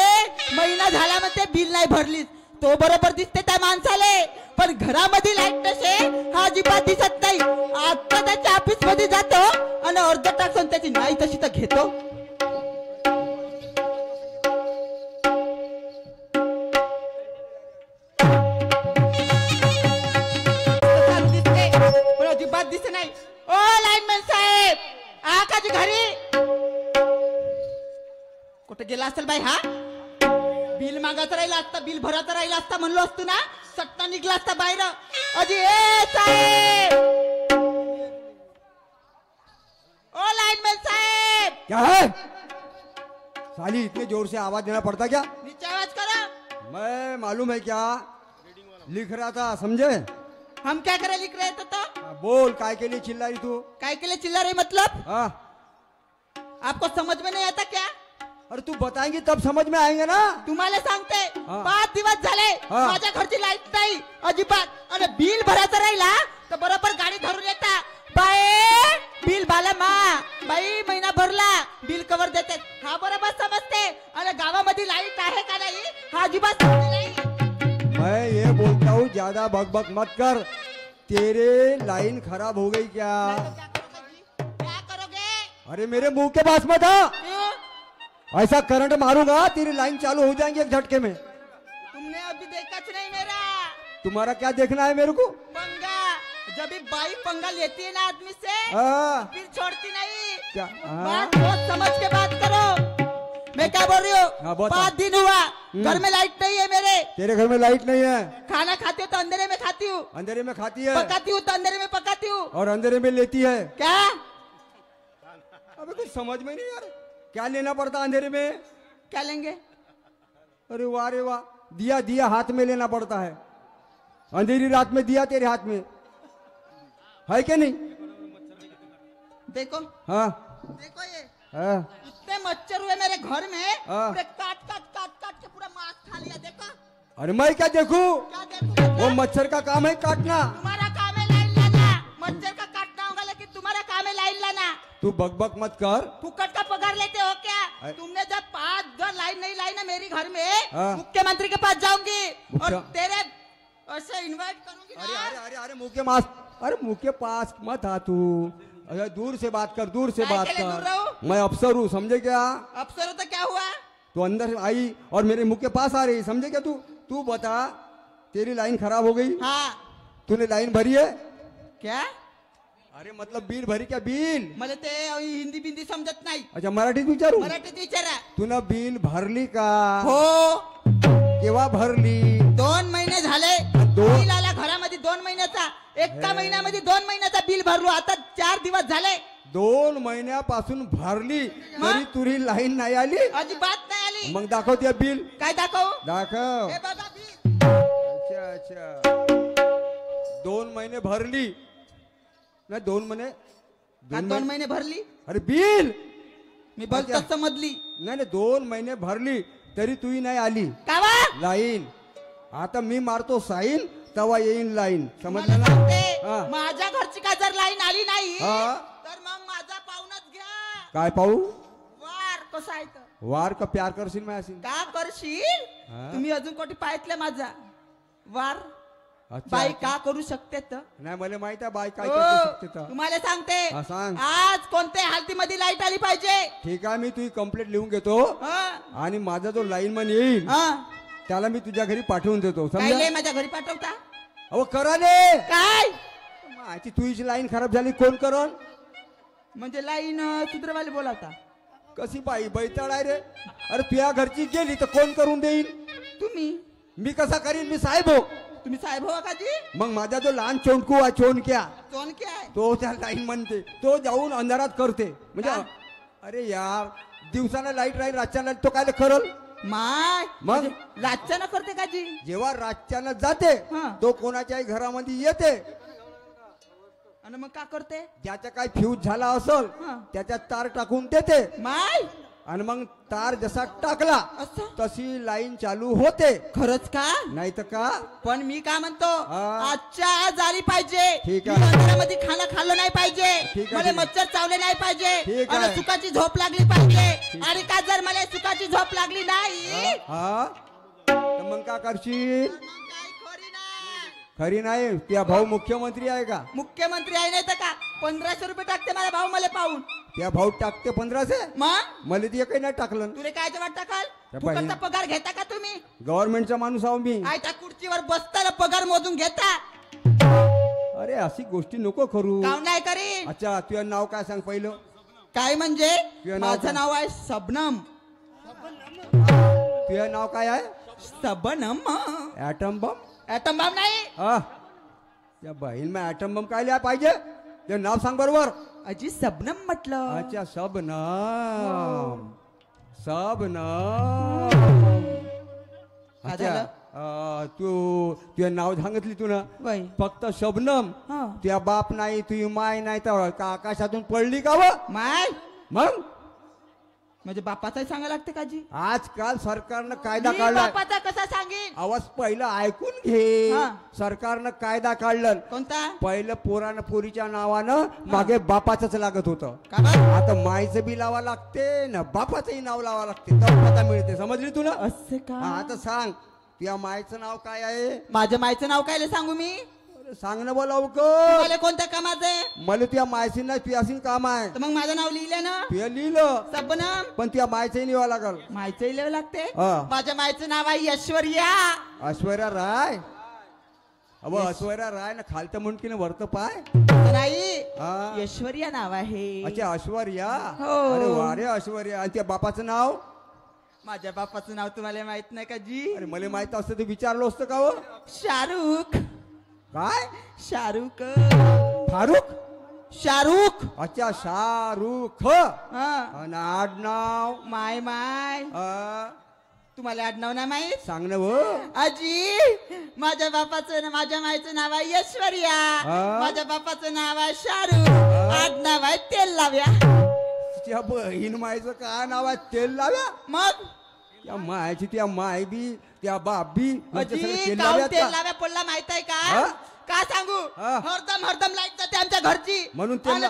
महिना झाला म्हणते बिल नाही भरलीस तो बरोबर दिसते त्या माणसाले पण घरामध्ये लाईट नसे हा अजिबात दिसत नाही आता त्याच्या ऑफिस मध्ये जातो आणि अर्ध टाकून त्याची नाही तशी तर घेतो कुठे गेला असेल बाई हा? बिल मागायचं राहिला असता, बिल भरायचं राहिला असता म्हणलो असतो ना, सट्टा निघला असता बाहेर. अजी ए साहेब, ओ लाइनमैन साहेब. क्या है साली, इतने जोर से आवाज देना पड़ता क्या? नीचे आवाज करो. मैं मालूम है क्या लिख रहा था, समझे? हम क्या करे लिख रहे थे तो? बोल, काय के लिए चिल्ला रही तू? काय के लिए चिल्ला रही मतलब? हाँ, आपको समझ में नहीं आता क्या? अरे तू बताएंगी तब समझ में आएंगे ना. तुम्हाला सांगते, हा. 5 दिवस झाले हा. माझ्या घरची लाईट नाही अजिबात. आणि बिल भरायचं राहिला तर बरोबर गाडी धरून येता. बाई बिल भाला मा, बाई महिना भरला बिल कवर देते. हा बरोबर समजते. आणि गावामध्ये लाईट आहे का नाही हा अजिबात समजते नाही. मैं ये बोलता हूँ ज्यादा बकबक मत कर. तेरे लाइन खराब हो गई क्या? क्या करोगे? अरे मेरे मुंह के पास मत आ. क्यों? ऐसा करंट मारूंगा तेरी लाइन चालू हो जाएंगी एक झटके में. तुमने अभी देखा नहीं मेरा तुम्हारा क्या देखना है मेरे को? पंगा. जब भी बाई पंगा लेती है ना आदमी से हाँ. फिर छोड़ती नहीं. क्या? हाँ. बात बहुत समझ के बात करो. मैं क्या बोल रही हाँ, हूँ? बता. 5 दिन हुआ घर में लाइट नहीं है मेरे. तेरे घर में लाइट नहीं है? खाना खाती हूँ तो अंधेरे में खाती हूँ, अंधेरे में खाती है पकाती हूँ तो अंधेरे में पकाती हूँ. और अंधेरे में लेती है. क्या? अबे कुछ समझ में नहीं यार, क्या लेना पड़ता अंधेरे में? क्या लेंगे? अरे वाह रे वाह, दिया दिया हाथ में लेना पड़ता है. अंधेरी रात में दिया तेरे हाथ में है क्या नहीं? देखो हाँ देखो ये हाँ. इतने मच्छर हुए मेरे घर में. हाँ. पूरे काट काट काट काट के पूरा मांस खा लिया. देखो अरे मैं क्या देखूं? क्या देखो? वो मच्छर का काम है काटना. तुम्हारा काम है लाइन लाना. मच्छर का काटना होगा लेकिन तुम्हारा काम है लाइन लाना. तू बकबक मत कर. फुकट का पगार लेते हो क्या? अरे- तुमने जब 5 घर लाइन नहीं लाई ना मेरी घर में, हाँ। मुख्यमंत्री के पास जाऊंगी और मुख्य- तेरे ऐसे इनवाइट करूंगी अरे ना. अरे अरे अरे मुंह के पास, अरे मुंह के पास मत आ तू. अरे दूर से बात कर, दूर से काय बात के लिए दूर कर. रहूं? मैं अफसर हूँ, समझे क्या? अफसर हो तो क्या हुआ? तो अंदर आई और मेरे मुंह के पास आ रही, समझे क्या? तू तू बता, तेरी लाइन खराब हो गई. हाँ. तूने लाइन भरी है? क्या? अरे मतलब बिल भरी क्या? बिल. मला ते हिंदी बिंदी समजत नाही. अच्छा मराठीत विचारू. मराठीत विचारा. तुला बिल भरली का? हो. केव्हा भरली? 2 महिने झाले. दोन- बिल आला घरामध्ये 2 महिन्याचा. एका महिन्यामध्ये 2 महिन्याचा बिल भरलो. आता 4 दिवस झाले. 2 महिन्यापासून भरली तरी तुरी लाईन नाही आली. अजिबात नाही आली. मग दाखवते बिल. काय दाखवू? दाखव. हे बघा बिल. अच्छा अच्छा, 2 महिने भरली नाही. 2 महिने का 2 महिने भरली? अरे बिल मी बोलतो अच्छा. समजली. नाही नाही, 2 महिने भरली तरी तुही नाही आली कावा? लाईन. आता मी मारतो साईन तेव्हा येईन लाईन, समजलं मला ना? सांगते, हा. माझ्या घरची का जर लाईन आली नाही हा. तर मग माझा पाहुणच घ्या. काय पाहू? वार कसा आहे तर? वार का प्यार करशील माझ्याशी? का करशील? हा. तुम्ही अजून कोटी पाहितले माझा वार? अच्छा. बाई का करू शकते तर? नाही मला माहित आहे बाई काय हो, करू शकते तर. तुम्हाला सांगते, हा, सांग. आज कोणत्या हालतीमध्ये लाईट आली पाहिजे. ठीक आहे, मी तुझी कंप्लेंट लिहून घेतो हा. आणि माझा जो लाईनमन येईल हा. त्याला मी तुझ्या घरी पाठवून देतो, काय समजा? लय माझ्या घरी पाठवता? अहो करा रे. काय माझी तुझी लाईन खराब झाली, कोण करण? म्हणजे लाईन सुधरवाले बोलावता? कशी बाई बैताळ आहे रे. अरे तुझ्या घरची गेली तर कोण करून देईल? तुम्ही. मी कसा करीन? मी साहेब हो. तुम्ही साहेब हो काजी? मग माझा जो लहान चोंडकू आहे चोंडक्या, कोण काय? तो त्या लाईन म्हणते, तो जाऊन अंधारात करते. म्हणजे का? अरे यार, दिवसाला लाईट राहील, रातच्या लाईट तो काय करल? माय मग? लाचाना करते काजी? जेव्हा रातच्यानं जाते हा. तो कोणाच्याही घरामध्ये येते. आणि मग का करते? ज्याचा काय फ्यूज झाला असल हा. त्याच्यात तार टाकून देते माय आणि मग तार जसा टाकला असं? तशी लाईन चालू होते. खरंच का? नाही तर का? पण मी काय म्हणतो, हा. आजच्या आज आली पाहिजे. ठीक मी आहे. अंधारामध्ये खाणं खाल्लं नाही पाहिजे. ठीक आहे, मला ठीक आहे. मच्छर चावले नाही पाहिजे. ठीक आणि आहे. सुखाची झोप लागली पाहिजे. आणि का जर मला सुखाची झोप लागली नाही हा, तर मग का करशील? तर मग काही खरी नाही. खरी नाही. त्या भाऊ मुख्यमंत्री आहे का? मुख्यमंत्री आहे नाही तर का 1500 रुपये टाकते माझा भाऊ मला पाहून. त्या भाऊ टाकते 1500. मग मला ते काही नाही टाकलं. तुला काय वाटत टाकाल? त्या फुकटचा बहिणी- पगार घेता का तुम्ही? गव्हर्नमेंटचा माणूस आहो मी. आयत्या खुर्चीवर बसताना पगार मोजून घेता? अरे अशी गोष्टी नको करू. काऊन नाही करीन? अच्छा, तुझं नाव काय सांग पहिलं? काय म्हणजे? तुझं नाव माझं काय? नाव आहे सबनम. तुझं नाव काय आहे? सबनम. ऍटम बम. ऍटम बॉम्ब नाही. हा त्या बहीण मग ऍटम बम काय लिहाय पाहिजे? ते नाव सांग बरोबर. अजी सबनम म्हटलं. अच्छा सबनम. सबनम. काय अच्छा झालं? तू तुझं नाव सांगितली तू ना बाई. फक्त शबनम. हा. तुझ्या बाप नाही तुझी माय नाही तर का आकाशातून पडली का व? माय मग म्हणजे बापाचाही सांगा लागते का जी? आजकाल सरकारनं कायदा मी काढलाय. बापाचा कसा सांगेन? आवाज पहिलं ऐकून घे. हा. सरकारनं कायदा काढलं. कोणता? पहिलं पोरानं पोरीच्या नावानं मागे बापाचंच लागत होतं. का बरं? आता मायचं बी लावा लागते ना बापाचंही नाव लावा लागते तर पता मिळते. समजली तुला? असं का? हा, आता सांग तुझ्या मायचं नाव काय आहे? माझ्या मायचं नाव काय सांगू मी? अरे सांग ना बोलाव लवकर. मला कोणत्या कामाचं आहे? मला तुझ्या मायशी नाही तुझ्याशी काम आहे. तर मग माझं नाव लिहिलं ना तुझं लिहिलं सबनम. पण तुझ्या मायचंही लिहावं लागल. मायचंही लिहावं लागते. हा. माझ्या मायचं नाव आहे ऐश्वर्या. ऐश्वर्या राय. अव ऐश्वर्या राय ना खालतं म्हणून की वरत पाय. नाही हा. ऐश्वर्या नाव आहे. अच्छा ऐश्वर्या. हो. अरे वा रे ऐश्वर्या. आणि त्या बापाचं नाव? माझ्या बापाचं नाव तुम्हाला माहित नाही का जी? अरे मला माहित असतं ते विचारलं असतं का? शाहरुख. काय? शाहरुख. फारुख. शाहरुख. अच्छा शाहरुख. हा. आणि आडनाव? माय माय. तुम्हाला आडनाव नाही माहित? सांग ना व. आजी माझ्या बापाचं माझ्या मायचं नाव आहे ऐश्वर्या. हा. माझ्या बापाचं नाव आहे शाहरुख. आडनाव आहे तेल लाव्या. त्या बहीण मायचं काय नाव आहे? तेल लाव्या. मग त्या मायची त्या माय बी त्या बाप बी नुसतं सगळं अजी तेल गाव लाव्यात तेल का? लाव्या पडला माहित आहे हा? का? का सांगू? हा. हरदम लाईट जाते आमच्या घरची. म्हणून तेल आणि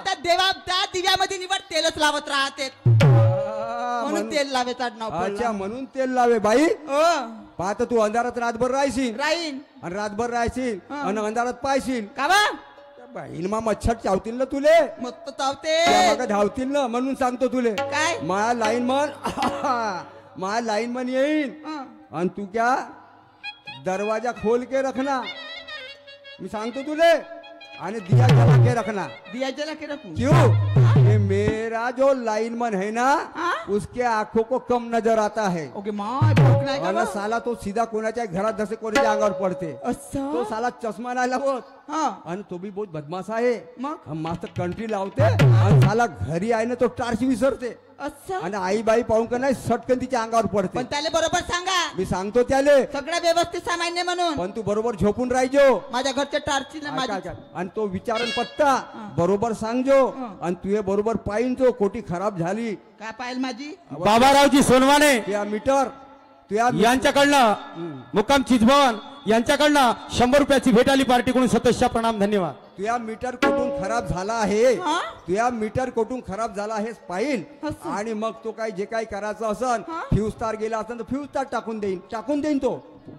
त्या दिव्यामध्ये निवड तेलच लावत राहते. म्हणून म्हणून- तेल लावेचं आडनाव अच्छा पडलं. म्हणून तेल लावे बाई. हो पाहत तू अंधारात रातभर राहशील राहीन आणि रातभर राहशील हा. आणि अंधारात पाहशील. का बा? त्या बहीण मा मच्छर चावतील ना तुले. मग तो चावते. त्या मागं धावतील ना म्हणून सांगतो तुले. काय? माया लाईन मन माया लाईन मन येईन हं. आणि तू क्या दरवाजा खोल के रखना. मी सांगतो तुले. आणि दिया जला के रखना. दिया जला के रखू. क्यों? ये मेरा जो लाइनमैन है ना हाँ? उसके आंखों को कम नजर आता है. ओके माय भूक नाही का और बा? साला तो सीधा कोणाच्या घरात जसे कोणाच्या अंगावर पडते. तो असं साला चष्मा नाही लावत हा. आणि तो बी बहुत बदमाश आहे. मग? मस्त कंट्री लावते आणि साला घरी आहे ना तो टार्च विसरते असं आणि आई बाई पाहून का नाही सटकन तिच्या अंगावर पडते. पण त्याला बरोबर सांगा मी सांगतो त्याले सगळं व्यवस्थित सामान्य म्हणून. पण तू बरोबर झोपून राहायचो. माझ्या घरच्या टार्ची ना माझी. आणि तो विचारण पत्ता बरोबर सांगजो आणि तुझे बरोबर पाहिजे कोटी खराब झाली. काय पाहिल माझी? बाबारावजी सोनवाने तुया मीटर तुया यांच्याकडनं मुक्काम चिजभवन यांच्याकडनं 100 रुपयाची भेट आली पार्टीकडून. सततच्या प्रणाम धन्यवाद. तुया मीटर कुठून खराब झाला आहे. हा? तुया मीटर कुठून खराब झाला हेच पाहिल असं? आणि मग तो काय जे काही करायचं असन हा? फ्यूज तार गेला असेल तर फ्यूज तार टाकून देईन तो.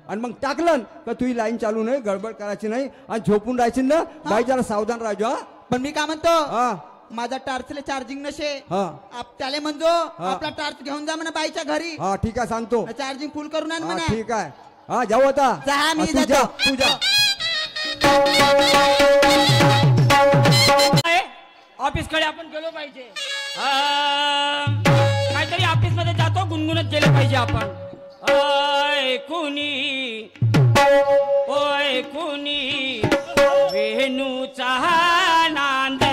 आणि मग टाकलं का तुझी लाईन चालू नाही गडबड करायची नाही आणि झोपून राहायची ना. बाई जरा सावधान राहायचो. हा पण मी काय म्हणतो हा माझा टार्चले चार्जिंग नसे. हा त्याला म्हणतो आपला टार्च घेऊन जा म्हणा बाईच्या घरी. हा ठीक आहे सांगतो. चार्जिंग फुल करून आण हा म्हणा. ठीक आहे. हा जाऊ आता. जा, मी हा, तू जा जातो. तू जा. ऑफिस कडे आपण गेलो पाहिजे. काहीतरी ऑफिस मध्ये जातो गुणगुणत गेले पाहिजे आपण. ओय कुणी ओय कुणी वेणूचा नांदे.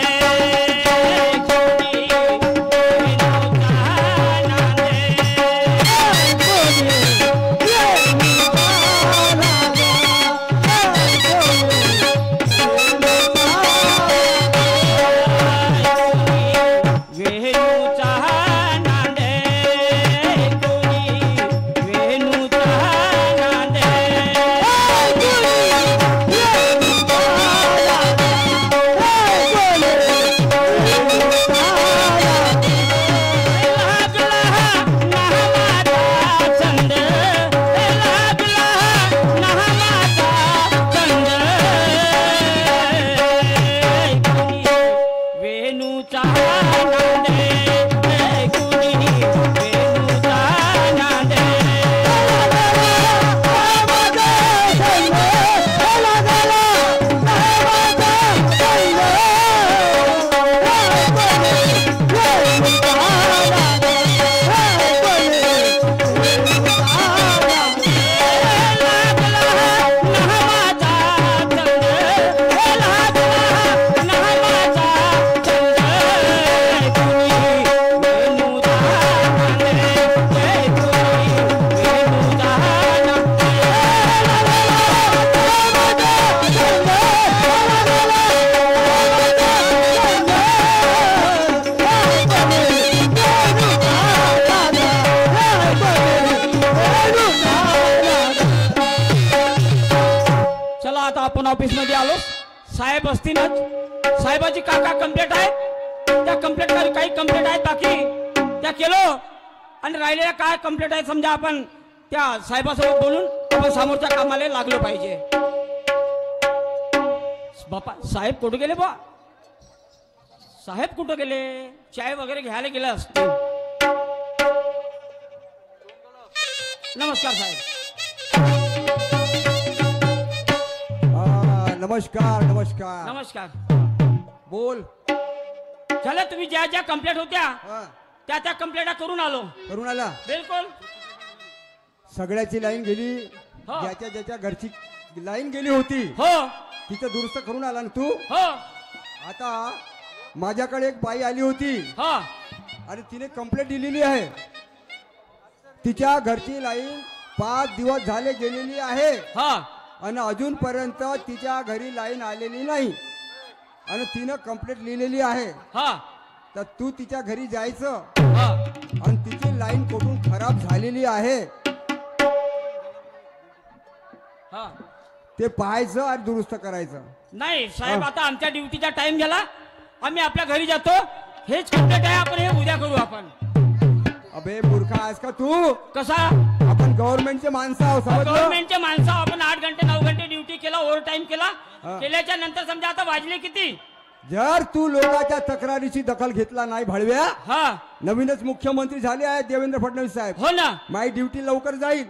वेणूचा नांदे आपण ऑफिस मध्ये आलो. साहेब असतीलच. साहेबाची काका कंप्लेंट आहे. त्या कंप्लेंट काही कंप्लेंट आहेत बाकी त्या केलो आणि राहिलेल्या काय कंप्लेंट आहेत समजा आपण त्या साहेबासोबत बोलून आपण समोरच्या कामाला लागलो पाहिजे. बापा साहेब कुठे गेले बा? साहेब कुठे गेले? चाय वगैरे घ्यायला गेले असते. नमस्कार साहेब. नमस्कार नमस्कार नमस्कार. बोल. झालं तुम्ही ज्या ज्या कंप्लेंट होत्या हा, त्या कंप्लेंट करून आलो. करून आला. बिलकुल. सगळ्याची लाईन गेली. हो. ज्याच्या ज्याच्या घरची लाईन गेली होती हो तिचं दुरुस्त करून आला ना तू. हो आता माझ्याकडे एक बाई आली होती हो आणि तिने कंप्लेंट दिलेली आहे. तिच्या घरची लाईन 5 दिवस झाले गेलेली आहे हो आणि अजूनपर्यंत तिच्या घरी लाईन आलेली नाही आणि तिनं कंप्लेंट लिहिलेली आहे. हो तर तू तिच्या घरी जायचं हो आणि तिची लाईन कुठून खराब झालेली आहे हो. ते पाहायचं आणि दुरुस्त करायचं. नाही साहेब हा. आता आमच्या ड्युटीचा टाइम गेला. आम्ही आपल्या घरी जातो. हेच कंप्लेंट आहे आपण हे उद्या करू आपण. अबे मूर्खा आहेस का तू? कसा? आपण गव्हर्नमेंटचे माणसं आहोत समजलं? गव्हर्नमेंटचे माणसं आपण 8 घंटे 9 घंटे ड्युटी केला ओव्हर टाइम केला. हा. केल्याच्या नंतर समजा आता वाजले किती? जर तू लोकांच्या तक्रारीची दखल घेतला नाही भडव्या. हा नवीनच मुख्यमंत्री झाले आहेत देवेंद्र फडणवीस साहेब. हो ना. माझी ड्युटी लवकर जाईल.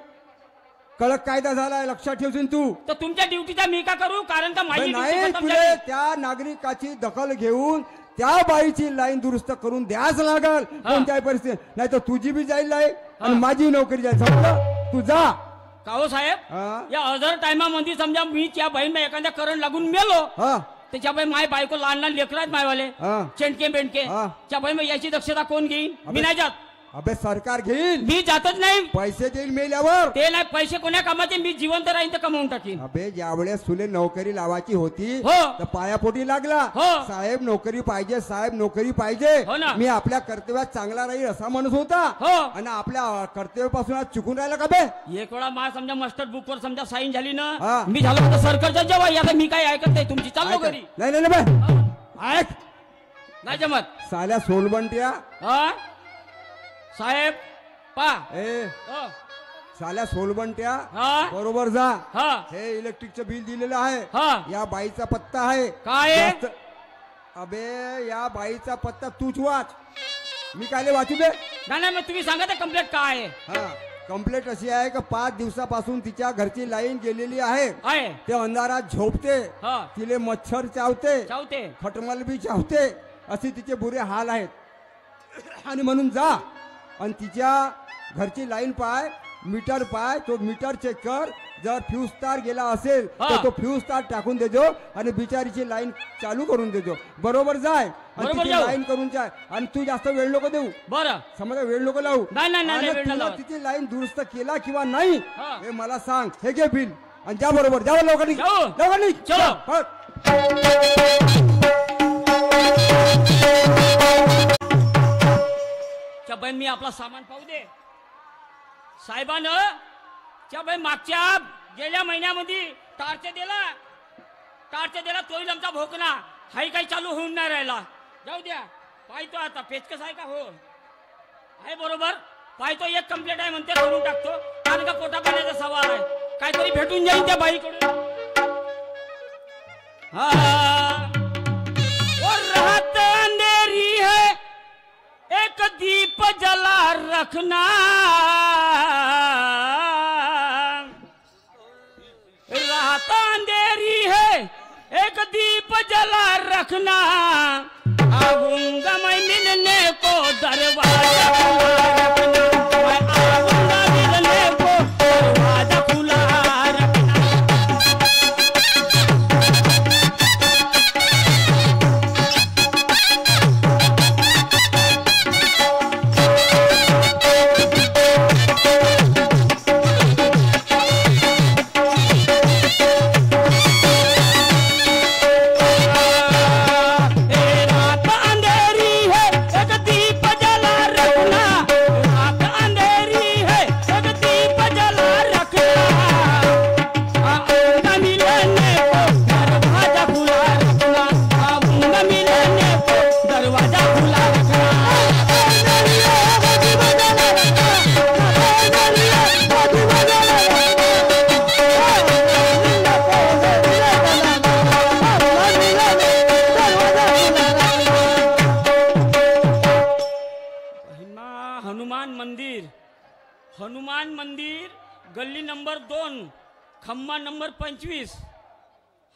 कडक कायदा झालाय लक्षात ठेवशील तू. तर तुमच्या ड्युटीचा मी का करू? कारण का माझी नाही duty खतम तुले झाली. त्या नागरिकाची दखल घेऊन त्या बाईची लाईन दुरुस्त करून द्याच लागल कोणत्याही परिस्थितीत. नाही तर तुझी बी जाईल लाईन आणि माझी नोकरी जाईल. समजलं? तू जा. का हो साहेब? हा. या अदर टायमामध्ये समजा मी त्या बहीण एखाद्या करंट लागून मेलो हा त्याच्या बाई माय बायको लहान लहान लेकर आहेत मायवाले हा. चेंडके बेंडके हा. त्या बाई याची दक्षता कोण घेईन? मी नाही जात. अबे सरकार घेईल. मी जातच नाही. पैसे देईल मेल्यावर. ते नाही पैसे कोण्या कामाचे? मी जिवंत राहीन तर कमावून टाकीन. अबे ज्यावेळेस तुले नोकरी लावायची होती हो. तर पायापोटी लागला. हो. साहेब नोकरी पाहिजे साहेब नोकरी पाहिजे. हो ना. मी आपल्या कर्तव्यात चांगला राहील असा माणूस होता. हो. आणि आपल्या कर्तव्यापासून आज चुकून राहिला का बे? एक वेळा मा समजा मस्टर्ड बुक वर समजा साईन झाली ना हा. मी झालो होतं सरकारच्या जेव्हा आता मी काय ऐकत नाही तुमची. चाललो ऐक. घरी. नाही नाही नाही बे. हा. ऐक नाही जमत. साल्या सोनबंट्या. हा साहेब पा ए हो. साल्या सोलबंट्या हा बरोबर जा. हा हे इलेक्ट्रिकचं बिल दिलेलं आहे. हा या बाईचा पत्ता आहे. काय आहे? अबे या बाईचा पत्ता तूच वाच. मी काय वाचू बे? नाही नाही मग तुम्ही सांगा ते कंप्लेंट काय आहे? हा कंप्लेंट अशी आहे का 5 दिवसापासून तिच्या घरची लाईन गेलेली आहे. आहे ते अंधारात झोपते. हा तिले मच्छर चावते चावते. खटमल बी चावते. असे तिचे बुरे हाल आहेत. आणि म्हणून जा आणि तिच्या घरची लाईन पाय मीटर पाय तो मीटर चेक कर. जर फ्यूज तार गेला असेल तर तो फ्यूज तार टाकून देजो आणि बिचारीची लाईन चालू करून देजो. बरोबर जाय आणि बरोबर तिची जाऊ. लाईन करून जाय. आणि तू जास्त वेळ नको देऊ. बरं समजा वेळ नको लावू. नाही, नाही, नाही, आणि वेळ नाही तुला लावत. तिची लाईन दुरुस्त केला किंवा नाही हा. हे मला सांग. हे घे बिल आणि जा बरोबर. जा लवकर निघ. जाऊ. लवकर निघ. चलो. हो. त्या बाई मी आपला सामान पाहू दे. साहेबानं त्या बाई मागच्या गेल्या महिन्यामध्ये टार्च दिला तोही आमचा भोकना हाही काही चालू होऊन नाही राहिला. जाऊ द्या पाहतो आता पेचकस आहे का? हो आहे बरोबर. पाहतो एक कंप्लेंट आहे म्हणते करून टाकतो. कारण का पोटा पाण्याचा सवाल आहे. काहीतरी भेटून जाईल त्या बाईकडून. हा और रात अंधेरी है एक दीप जला रखना. रात अंधेरी है एक दीप जला रखना. आऊंगा मैं मिलने को दरवाजा खुला रखना. मैं आऊंगा मिलने को दरवाजा खुला रखना. रात अंधेरी है एक दीप जला रखना. हनुमान मंदिर गल्ली नंबर 2 खंबा नंबर 25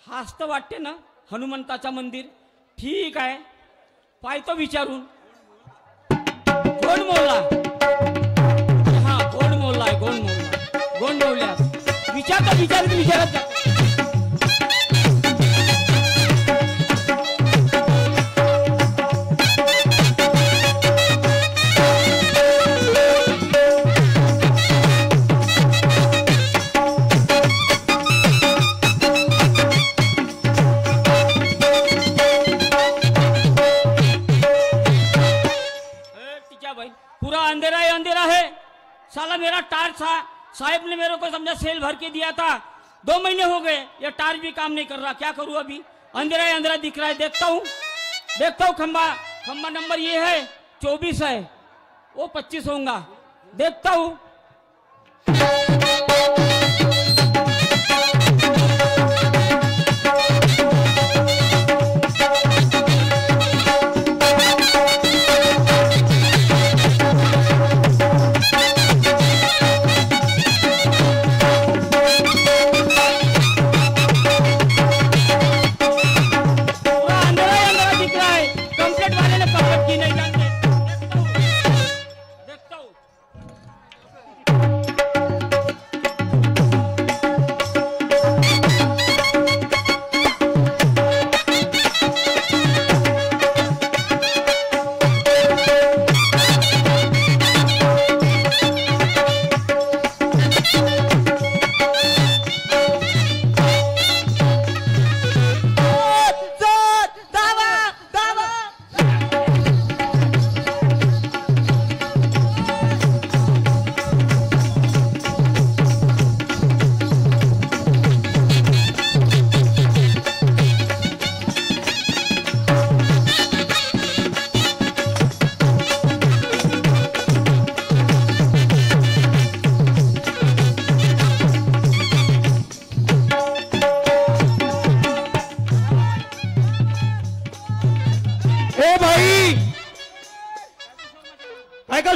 हाच तर वाटते ना हनुमंताचा मंदिर. ठीक आहे पाहतो विचारून. गोंड मोहल्ला. हा गोंड मोहल्ला आहे गोंड मोहल्ला. गोंड मोहल्ल्यात विचारत जा. पूरा अंधेरा है साला. मेरा टार्च साहब ने मेरे को समझा सेल भर के दिया था. 2 महीने हो गए ये टार्च भी काम नहीं कर रहा. क्या करूं अभी. अंधेरा दिख रहा है. देखता हूं खंबा नंबर ये है 24 है वो 25 होगा. देखता हूं.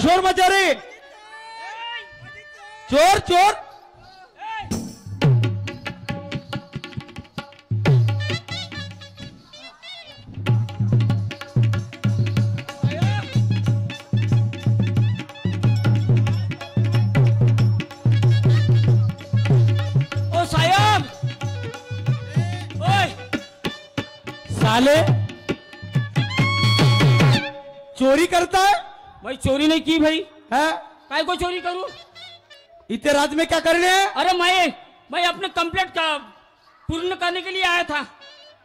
शोर मचा रे. चोर ओ साहब. ओए साले चोरी करता है. भाई चोरी नहीं की भाई. है काय को चोरी करूं. इतने रात में क्या करने हैं. अरे मैं अपने कंप्लेंट का पूर्ण करने के लिए आया था.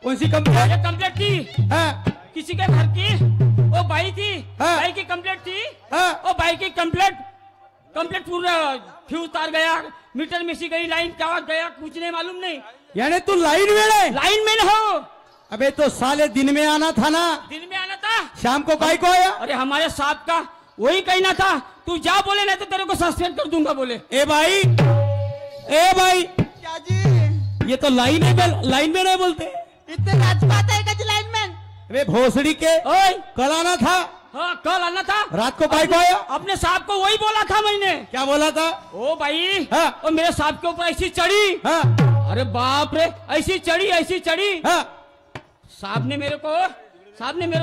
कौन सी कंप्लेंट. ये कंप्लेंट थी है किसी के घर की. वो भाई थी. हाँ। भाई की कंप्लेंट थी. हाँ। वो भाई की कंप्लेंट पूरा फ्यूज तार गया. मीटर में सी गई लाइन क्या गया कुछ नहीं मालूम नहीं. यानी तू लाइन में है. लाइन में हो. अबे तो साले दिन में आना था ना. दिन में आना था. शाम को काय को आया. अरे हमारे साहब का वही कहना था. तू जा बोले नहीं तो तेरे को सस्पेंड कर दूंगा बोले. ए भाई क्या जी. ये तो लाइन में नहीं बोलते. इतने राजपात है का लाइन मैन. अबे भोसड़ी के. ओए कल आना था. हाँ कल आना था. रात को काय को आया. अपने साहब को वही बोला था मैंने. क्या बोला था. ओ भाई. हाँ। और मेरे साहब के ऊपर ऐसी चढ़ी. हाँ. अरे बाप रे ऐसी चढ़ी. हाँ. साहब ने मेरे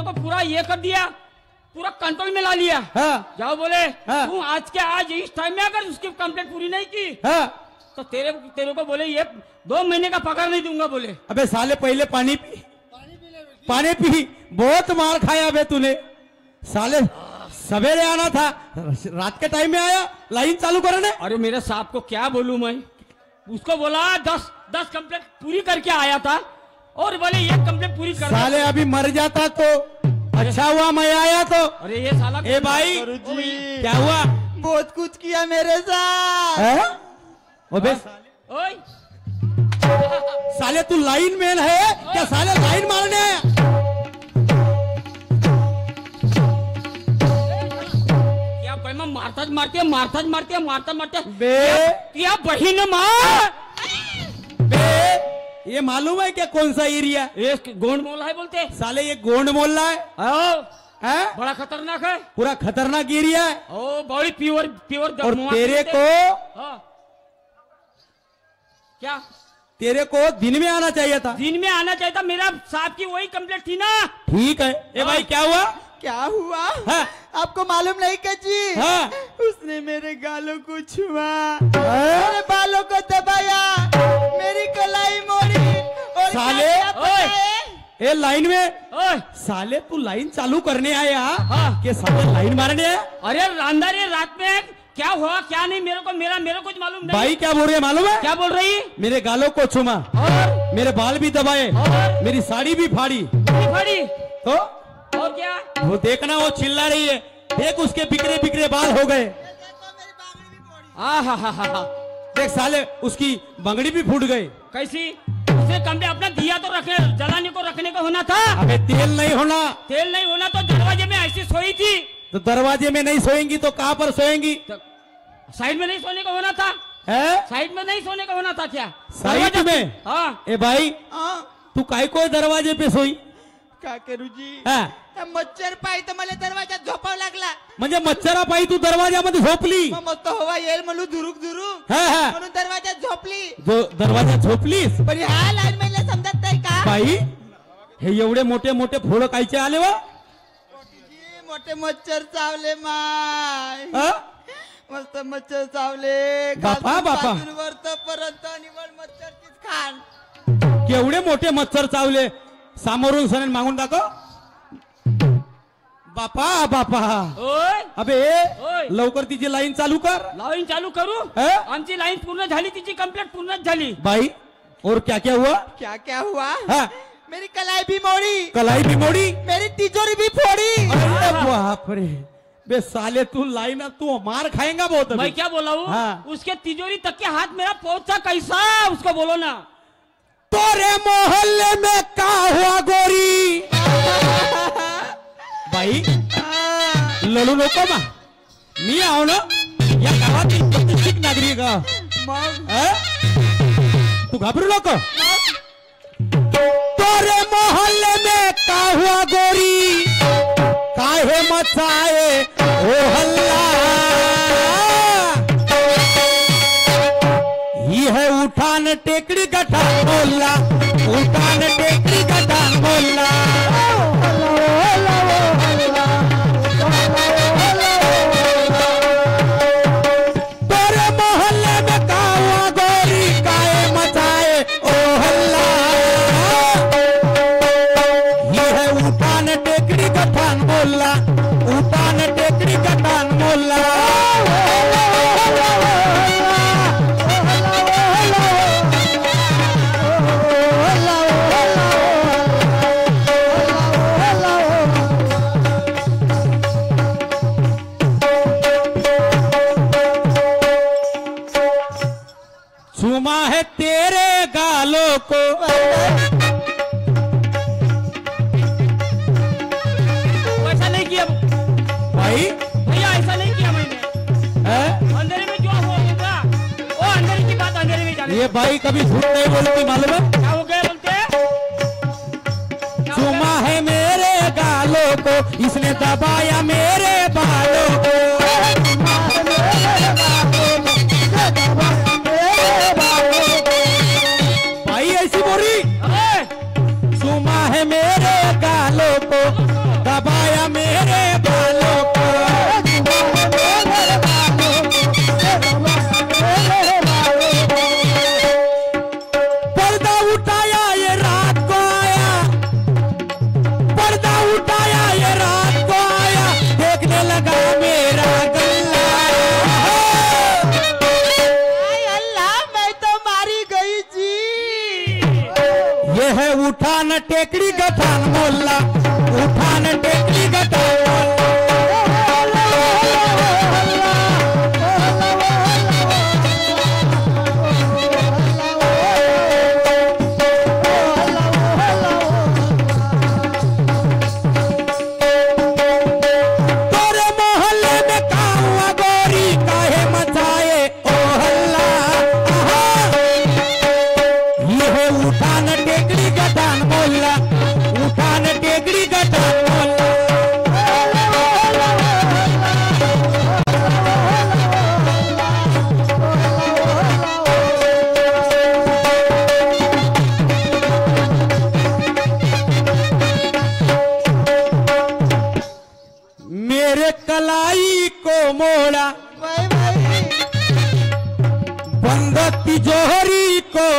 को पूरा ये कर दिया. पूरा कंट्रोल में ला लिया. हाँ. जाओ बोले. हाँ। तू आज के आज इस टाइम में अगर उसकी कंप्लेंट पूरी नहीं की हाँ. तो तेरे को बोले ये 2 महीने का पगार नहीं दूंगा बोले. अबे साले पहले पानी पी. बहुत मार खाया अबे तूने. साले सवेरे आना था. रात के टाइम में आया लाइन चालू करने. अरे मेरे साहब को क्या बोलूं मैं. उसको बोला 10 कंप्लेंट पूरी करके आया था और बोले ये कंप्लेंट पूरी कर. साले अभी मर जाता तो अच्छा हुआ मैं आया तो. अरे ये साला. ए भाई क्या हुआ. बहुत कुछ किया मेरे साथ. है? अबे ओए साले तू लाइन मैन है क्या. साले लाइन मारने आया. क्या भाई मैं मारता बे क्या बहिन मार. बे ये मालूम है क्या कौन सा एरिया. ये गोंड मोहल्ला है बोलते. साले ये गोंड मोहल्ला है. आओ हैं? बड़ा खतरनाक है। पूरा खतरनाक एरिया है। ओ बड़ी प्योर प्योर। और तेरे को क्या तेरे को दिन में आना चाहिए था। दिन में आना चाहिए था। मेरा साहब की वही कंप्लेंट थी ना। ठीक है। ए भाई क्या हुआ? क्या हुआ? हाँ? आपको मालूम नहीं क्या जी? हाँ? उसने मेरे गालों को छुआ, मेरे बालों को दबाया, मेरी कलाई मोड़ी और साले, क्या पता है? ए लाइन में ओए साले तू लाइन चालू करने आया हाँ। कि साले लाइन मारने आया? अरे रांदा रे रात में क्या हुआ क्या नहीं मेरे को कुछ मालूम नहीं। भाई क्या बोल रहे हैं मालूम है? क्या बोल रही? मेरे गालों को छुमा और मेरे बाल भी दबाए और? मेरी साड़ी भी फाड़ी फड़ी तो और क्या? वो देखना वो चिल्ला रही है। देख उसके बिखरे बिखरे बाल हो गए। हा। देख साले उसकी बंगड़ी भी फूट गई। कैसी? उसने कमरे अपना दिया तो रखने जलाने को रखने को होना था। अबे तेल नहीं होना। तेल नहीं होना तो दरवाजे में ऐसी सोई थी। तो दरवाजे में नहीं सोएंगी तो कहाँ पर सोएंगी? साइड में नहीं सोने को होना था। है? साइड में नहीं सोने को होना था क्या? साइड दरवाजा- में? हाँ। ए भाई हाँ, तू काय को दरवाजे पे सोई? का करू जी? हा? त्या मच्छर पाय तर मला दरवाजात झोपावं लागला. म्हणजे मच्छरापायी तू दरवाजामध्ये झोपली? मग मस्त हवा येईल म्हणून धुरुक हा हा. म्हणून दरवाजात झोपली. जो दरवाजात झोपलीस? पण ह्या लाईन मॅनला समजत नाही का? बाई हे एवढे मोठे मोठे फोड कायचे आले वा? जी, मोठे मच्छर चावले माय. हा? मस्त मच्छर चावले. बापा, बापा. वरपर्यंत निवड मच्छरचीच खाण. केवढे मोठे मच्छर चावले. सामोरून सण मागून टाको. बापा बापा. ओय अबे ओय. लवकर तिची लाईन चालू कर. लाईन चालू करू. हा? आमची लाईन पूर्ण झाली. तिची कंप्लेंट पूर्णच झाली. भाई और क्या क्या हुआ? क्या क्या हुआ? हाँ? मेरी कलाई भी मोड़ी, कलाई भी मोड़ी. मेरी तिजोरी भी फोड़ी. अरे बाप रे. बे साले तू लाइन तू मार खाएगा बहुत मैं अभी. क्या बोला हूँ? हाँ। उसके तिजोरी तक के हाथ मेरा पहुंचा कैसा? उसको बोलो ना. तोरे मोहल्ले में का हुआ गोरी? बाई लढू नको मा. मी आहो ना या गावातील प्रतिष्ठित नागरिक. मग तू घाबरू नको. तोरे मोहल्ले में का हुआ गोरी? काहे मचाए ओ हल्ला? ही है उठान टेकड़ी गठान मोहल्ला. उठान टेकड़ी गठान मोहल्ला. तोरे मोहल्ले में का हुआ गोरी? काहे मचाए ओ हल्ला? ये है उठान टेकड़ी गठान मोहल्ला. उठान टेकड़ी गठान मोहल्ला. चूमा है तेरे गालों को. वैसा नहीं किया भाई भैया. ऐसा नहीं किया मैंने. है? अंधेरे में जो होगा वो अंधेरे की बात अंधेरे में जाने. ये भाई कभी झूठ नहीं बोलती मालूम है? क्या हो गया बोलते? क्या हो चूमा गया? है मेरे गालों को. इसने दबाया मेरे बालों को. भाई ऐसी बोरी. अरे, चूमा है मेरे गालों को. दबाया मेरे बालों को. पर्दा उठाया ये रात को आया. पर्दा उठाया ये रात को आया. देखने लगा मेरा गल्ला. हाय अल्लाह, मैं तो मारी गई जी. ये है उठान टेकड़ी गठान मोहल्ला. उठान टेकड़ी गठान मोहल्ला. तोरे मोहल्ले में का हुआ गोरी? काहे मचाए ओ हल्ला? ये है उठान टेकड़ी गठान मोहल्ला. उठान टेकड़ी गठान मोहल्ला.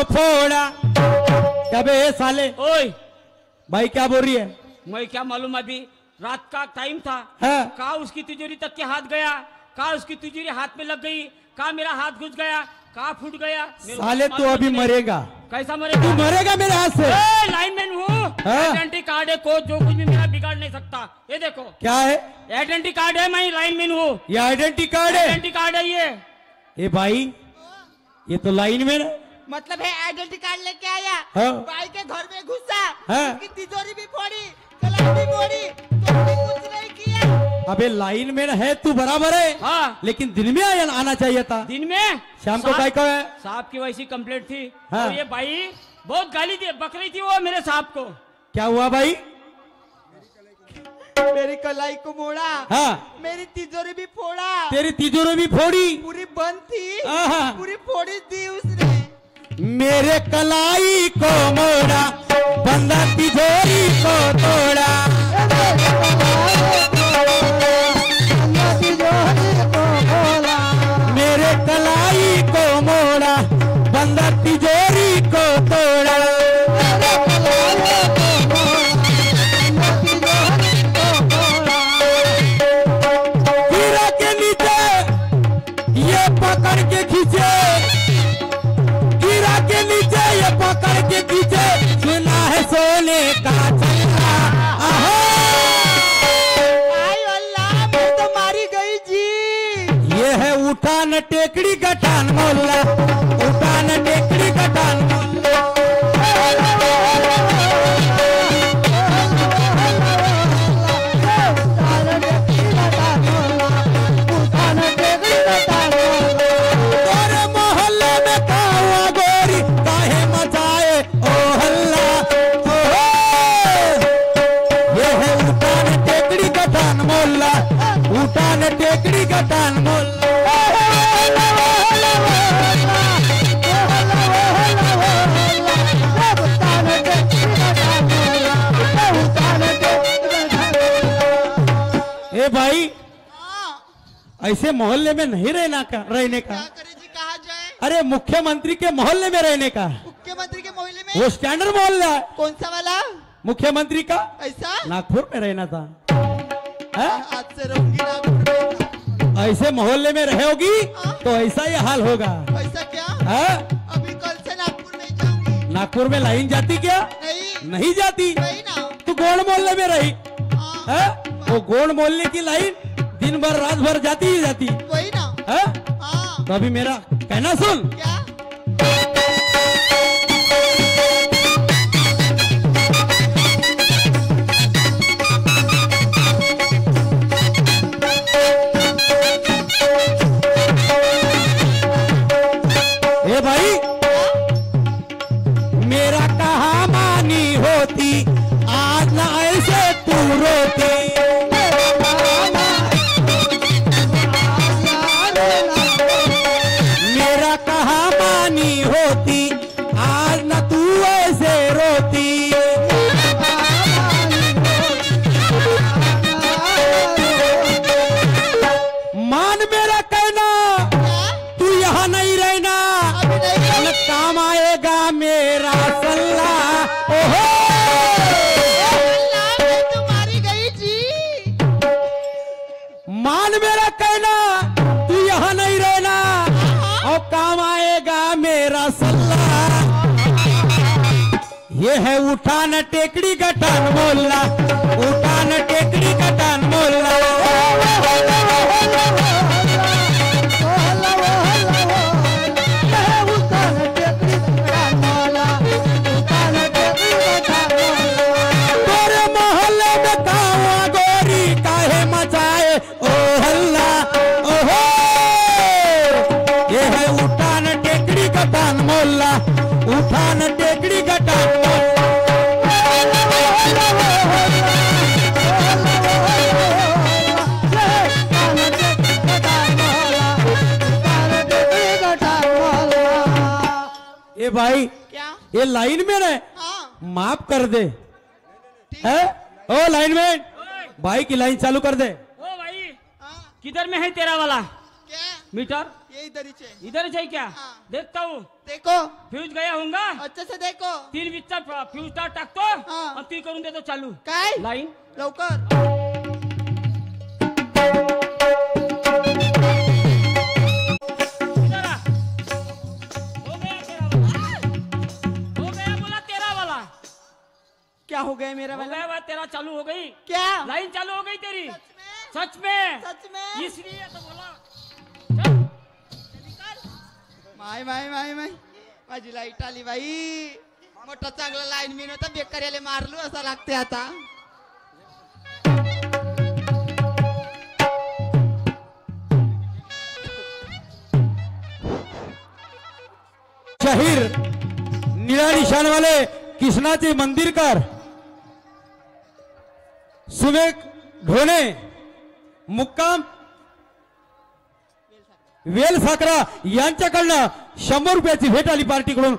फोड़ा। क्या बे साले, ओए भाई क्या बोल रही है? मैं क्या मालूम, अभी रात का टाइम था। हाँ। का उसकी तिजोरी तक के हाथ गया, का उसकी तिजोरी हाथ में लग गई, का मेरा हाथ घुस गया, का फूट गया। मेरे को साले तू मालूम अभी नहीं। मरेगा, कैसा तू मरेगा? मरेगा मेरे हाथ से। लाइनमैन हूँ, हाँ। आइडेंटिटी कार्ड है, कोच जो कुछ भी मेरा बिगाड़ नहीं सकता। ये देखो क्या है? आइडेंटिटी कार्ड है, मैं लाइनमैन हूँ। ये आइडेंटिटी कार्ड है? आइडेंटिटी कार्ड है ये। ए भाई, ये तो लाइन में है। मतलब है आइडेंटिटी कार्ड लेके आया, हाँ। भाई के घर में घुसा, हाँ। उसकी तिजोरी भी फोड़ी, कलाई भी फोड़ी, तो भी कुछ नहीं किया। अबे लाइन में है तू, बराबर है। हाँ। लेकिन दिन में आना चाहिए था। दिन में शाम को काय को है? साहब की वैसी कंप्लेंट थी। हाँ। और ये भाई बहुत गाली दे बक रही थी वो मेरे साहब को। क्या हुआ भाई? मेरी कलाई को मोड़ा, हाँ। मेरी तिजोरी भी फोड़ा, तेरी तिजोरी भी फोड़ी। पूरी बंद थी, आहा। पूरी फोड़ी दी उसने। मेरे कलाई को मोड़ा, बंदा तिजोरी को तोड़ा। मेरे कलाई को मोड़ा, बंदा तिजोरी को तोड़ा। हीरा के नीचे ये पकड़ के खींचे, हीरा के नीचे ये पकड़ के खींचे, सुना है सोने का छल्ला। आहो, आई अल्लाह, मैं तो मारी गई जी। ये है उठान टेकड़ी गठान मोहल्ला, उठान टेकड़ी गठान मोहल्ला। तोरे मोहल्ले में कावा गोरी काहे मचाए ओ हल्ला। ओहो, ये है उठान टेकड़ी गठान मोहल्ला, उठान टेकड़ी गठान मोहल्ला। ए भाई, ऐसे मोहल्ले में नहीं रहने का। क्या करे जी, कहा जाए? अरे मुख्यमंत्री के मोहल्ले में रहने का। मुख्यमंत्री के मोहल्ले में? वो स्टैंडर्ड मोहल्ला है कौन सा वाला? मुख्यमंत्री का। ऐसा? नागपुर में रहना था। है? आज से रहूंगी नागपुर में। ऐसे मोहल्ले में रहोगी तो ऐसा ही हाल होगा। ऐसा क्या? है? अभी कल से नागपुर नहीं जाऊंगी। नागपुर में लाइन जाती क्या? नहीं, नहीं जाती। नहीं ना। तू गोड़ मोहल्ले में रही हाँ, है? वो गोड़ मोहल्ले की लाइन दिन भर रात भर जाती ही जाती वही ना। है? हाँ, तो अभी मेरा कहना सुन। क्या? ए भाई, मेरा कहा मानी होती, आज ना ऐसे तू रोती। मेरा कहा मानी होती, आज ना तू ऐसे रोती। मान मेरा कहना, तू यहाँ नहीं रहना, अभी नहीं न काम आएगा मेरा सल्ला। ओहो, अल्लाह, मैं तो मारी गई जी। मान मेरा कहना, तू यहाँ नहीं रहना और काम आएगा मेरा सल्ला। ये है उठान टेकड़ी गठान मोहल्ला, उठान टेकड़ी गठान मोहल्ला। तोरे मोहल्ले में कावा गोरी काहे मचाए ओ हल्ला। ओहो, ये है उठान टेकड़ी गठान मोहल्ला, उठान टेकड़ी गठान मोहल्ला। ए भाई, क्या? ये लाइन में है, हाँ, माफ कर दे। है? ओ लाइन में भाई की लाइन चालू कर दे। ओ भाई, हाँ, किधर में है तेरा वाला क्या? मीटर? ये इधर ही चाहिए। इधर चाहिए क्या? हाँ। देखता हूँ। देखो फ्यूज गया होगा। अच्छे से देखो। 3 वीजचा फ्यूज तार टाकतो हाँ। आणि ती करून देतो चालू काय लाईन. लवकर इधर आ. हो गया तेरा वाला. हो गया बोला तेरा वाला. क्या हो गया मेरा हो वाला? गया बात तेरा चालू हो गई. क्या लाइन चालू हो गई तेरी. सच सच में. सच में इसलिए तो बोला. चल. माय माय माय माय माझी लाईट आली बाई. मोठा चांगला लाईन मी नव्हता बेकार याला मारलो असा लागते आता. शहीर निळा निशाण वाले कृष्णाचे मंदिरकर सुमेक ढोणे मुक्काम वेल साखरा यांच्याकडनं 100 रुपयाची भेट आली पार्टीकडून.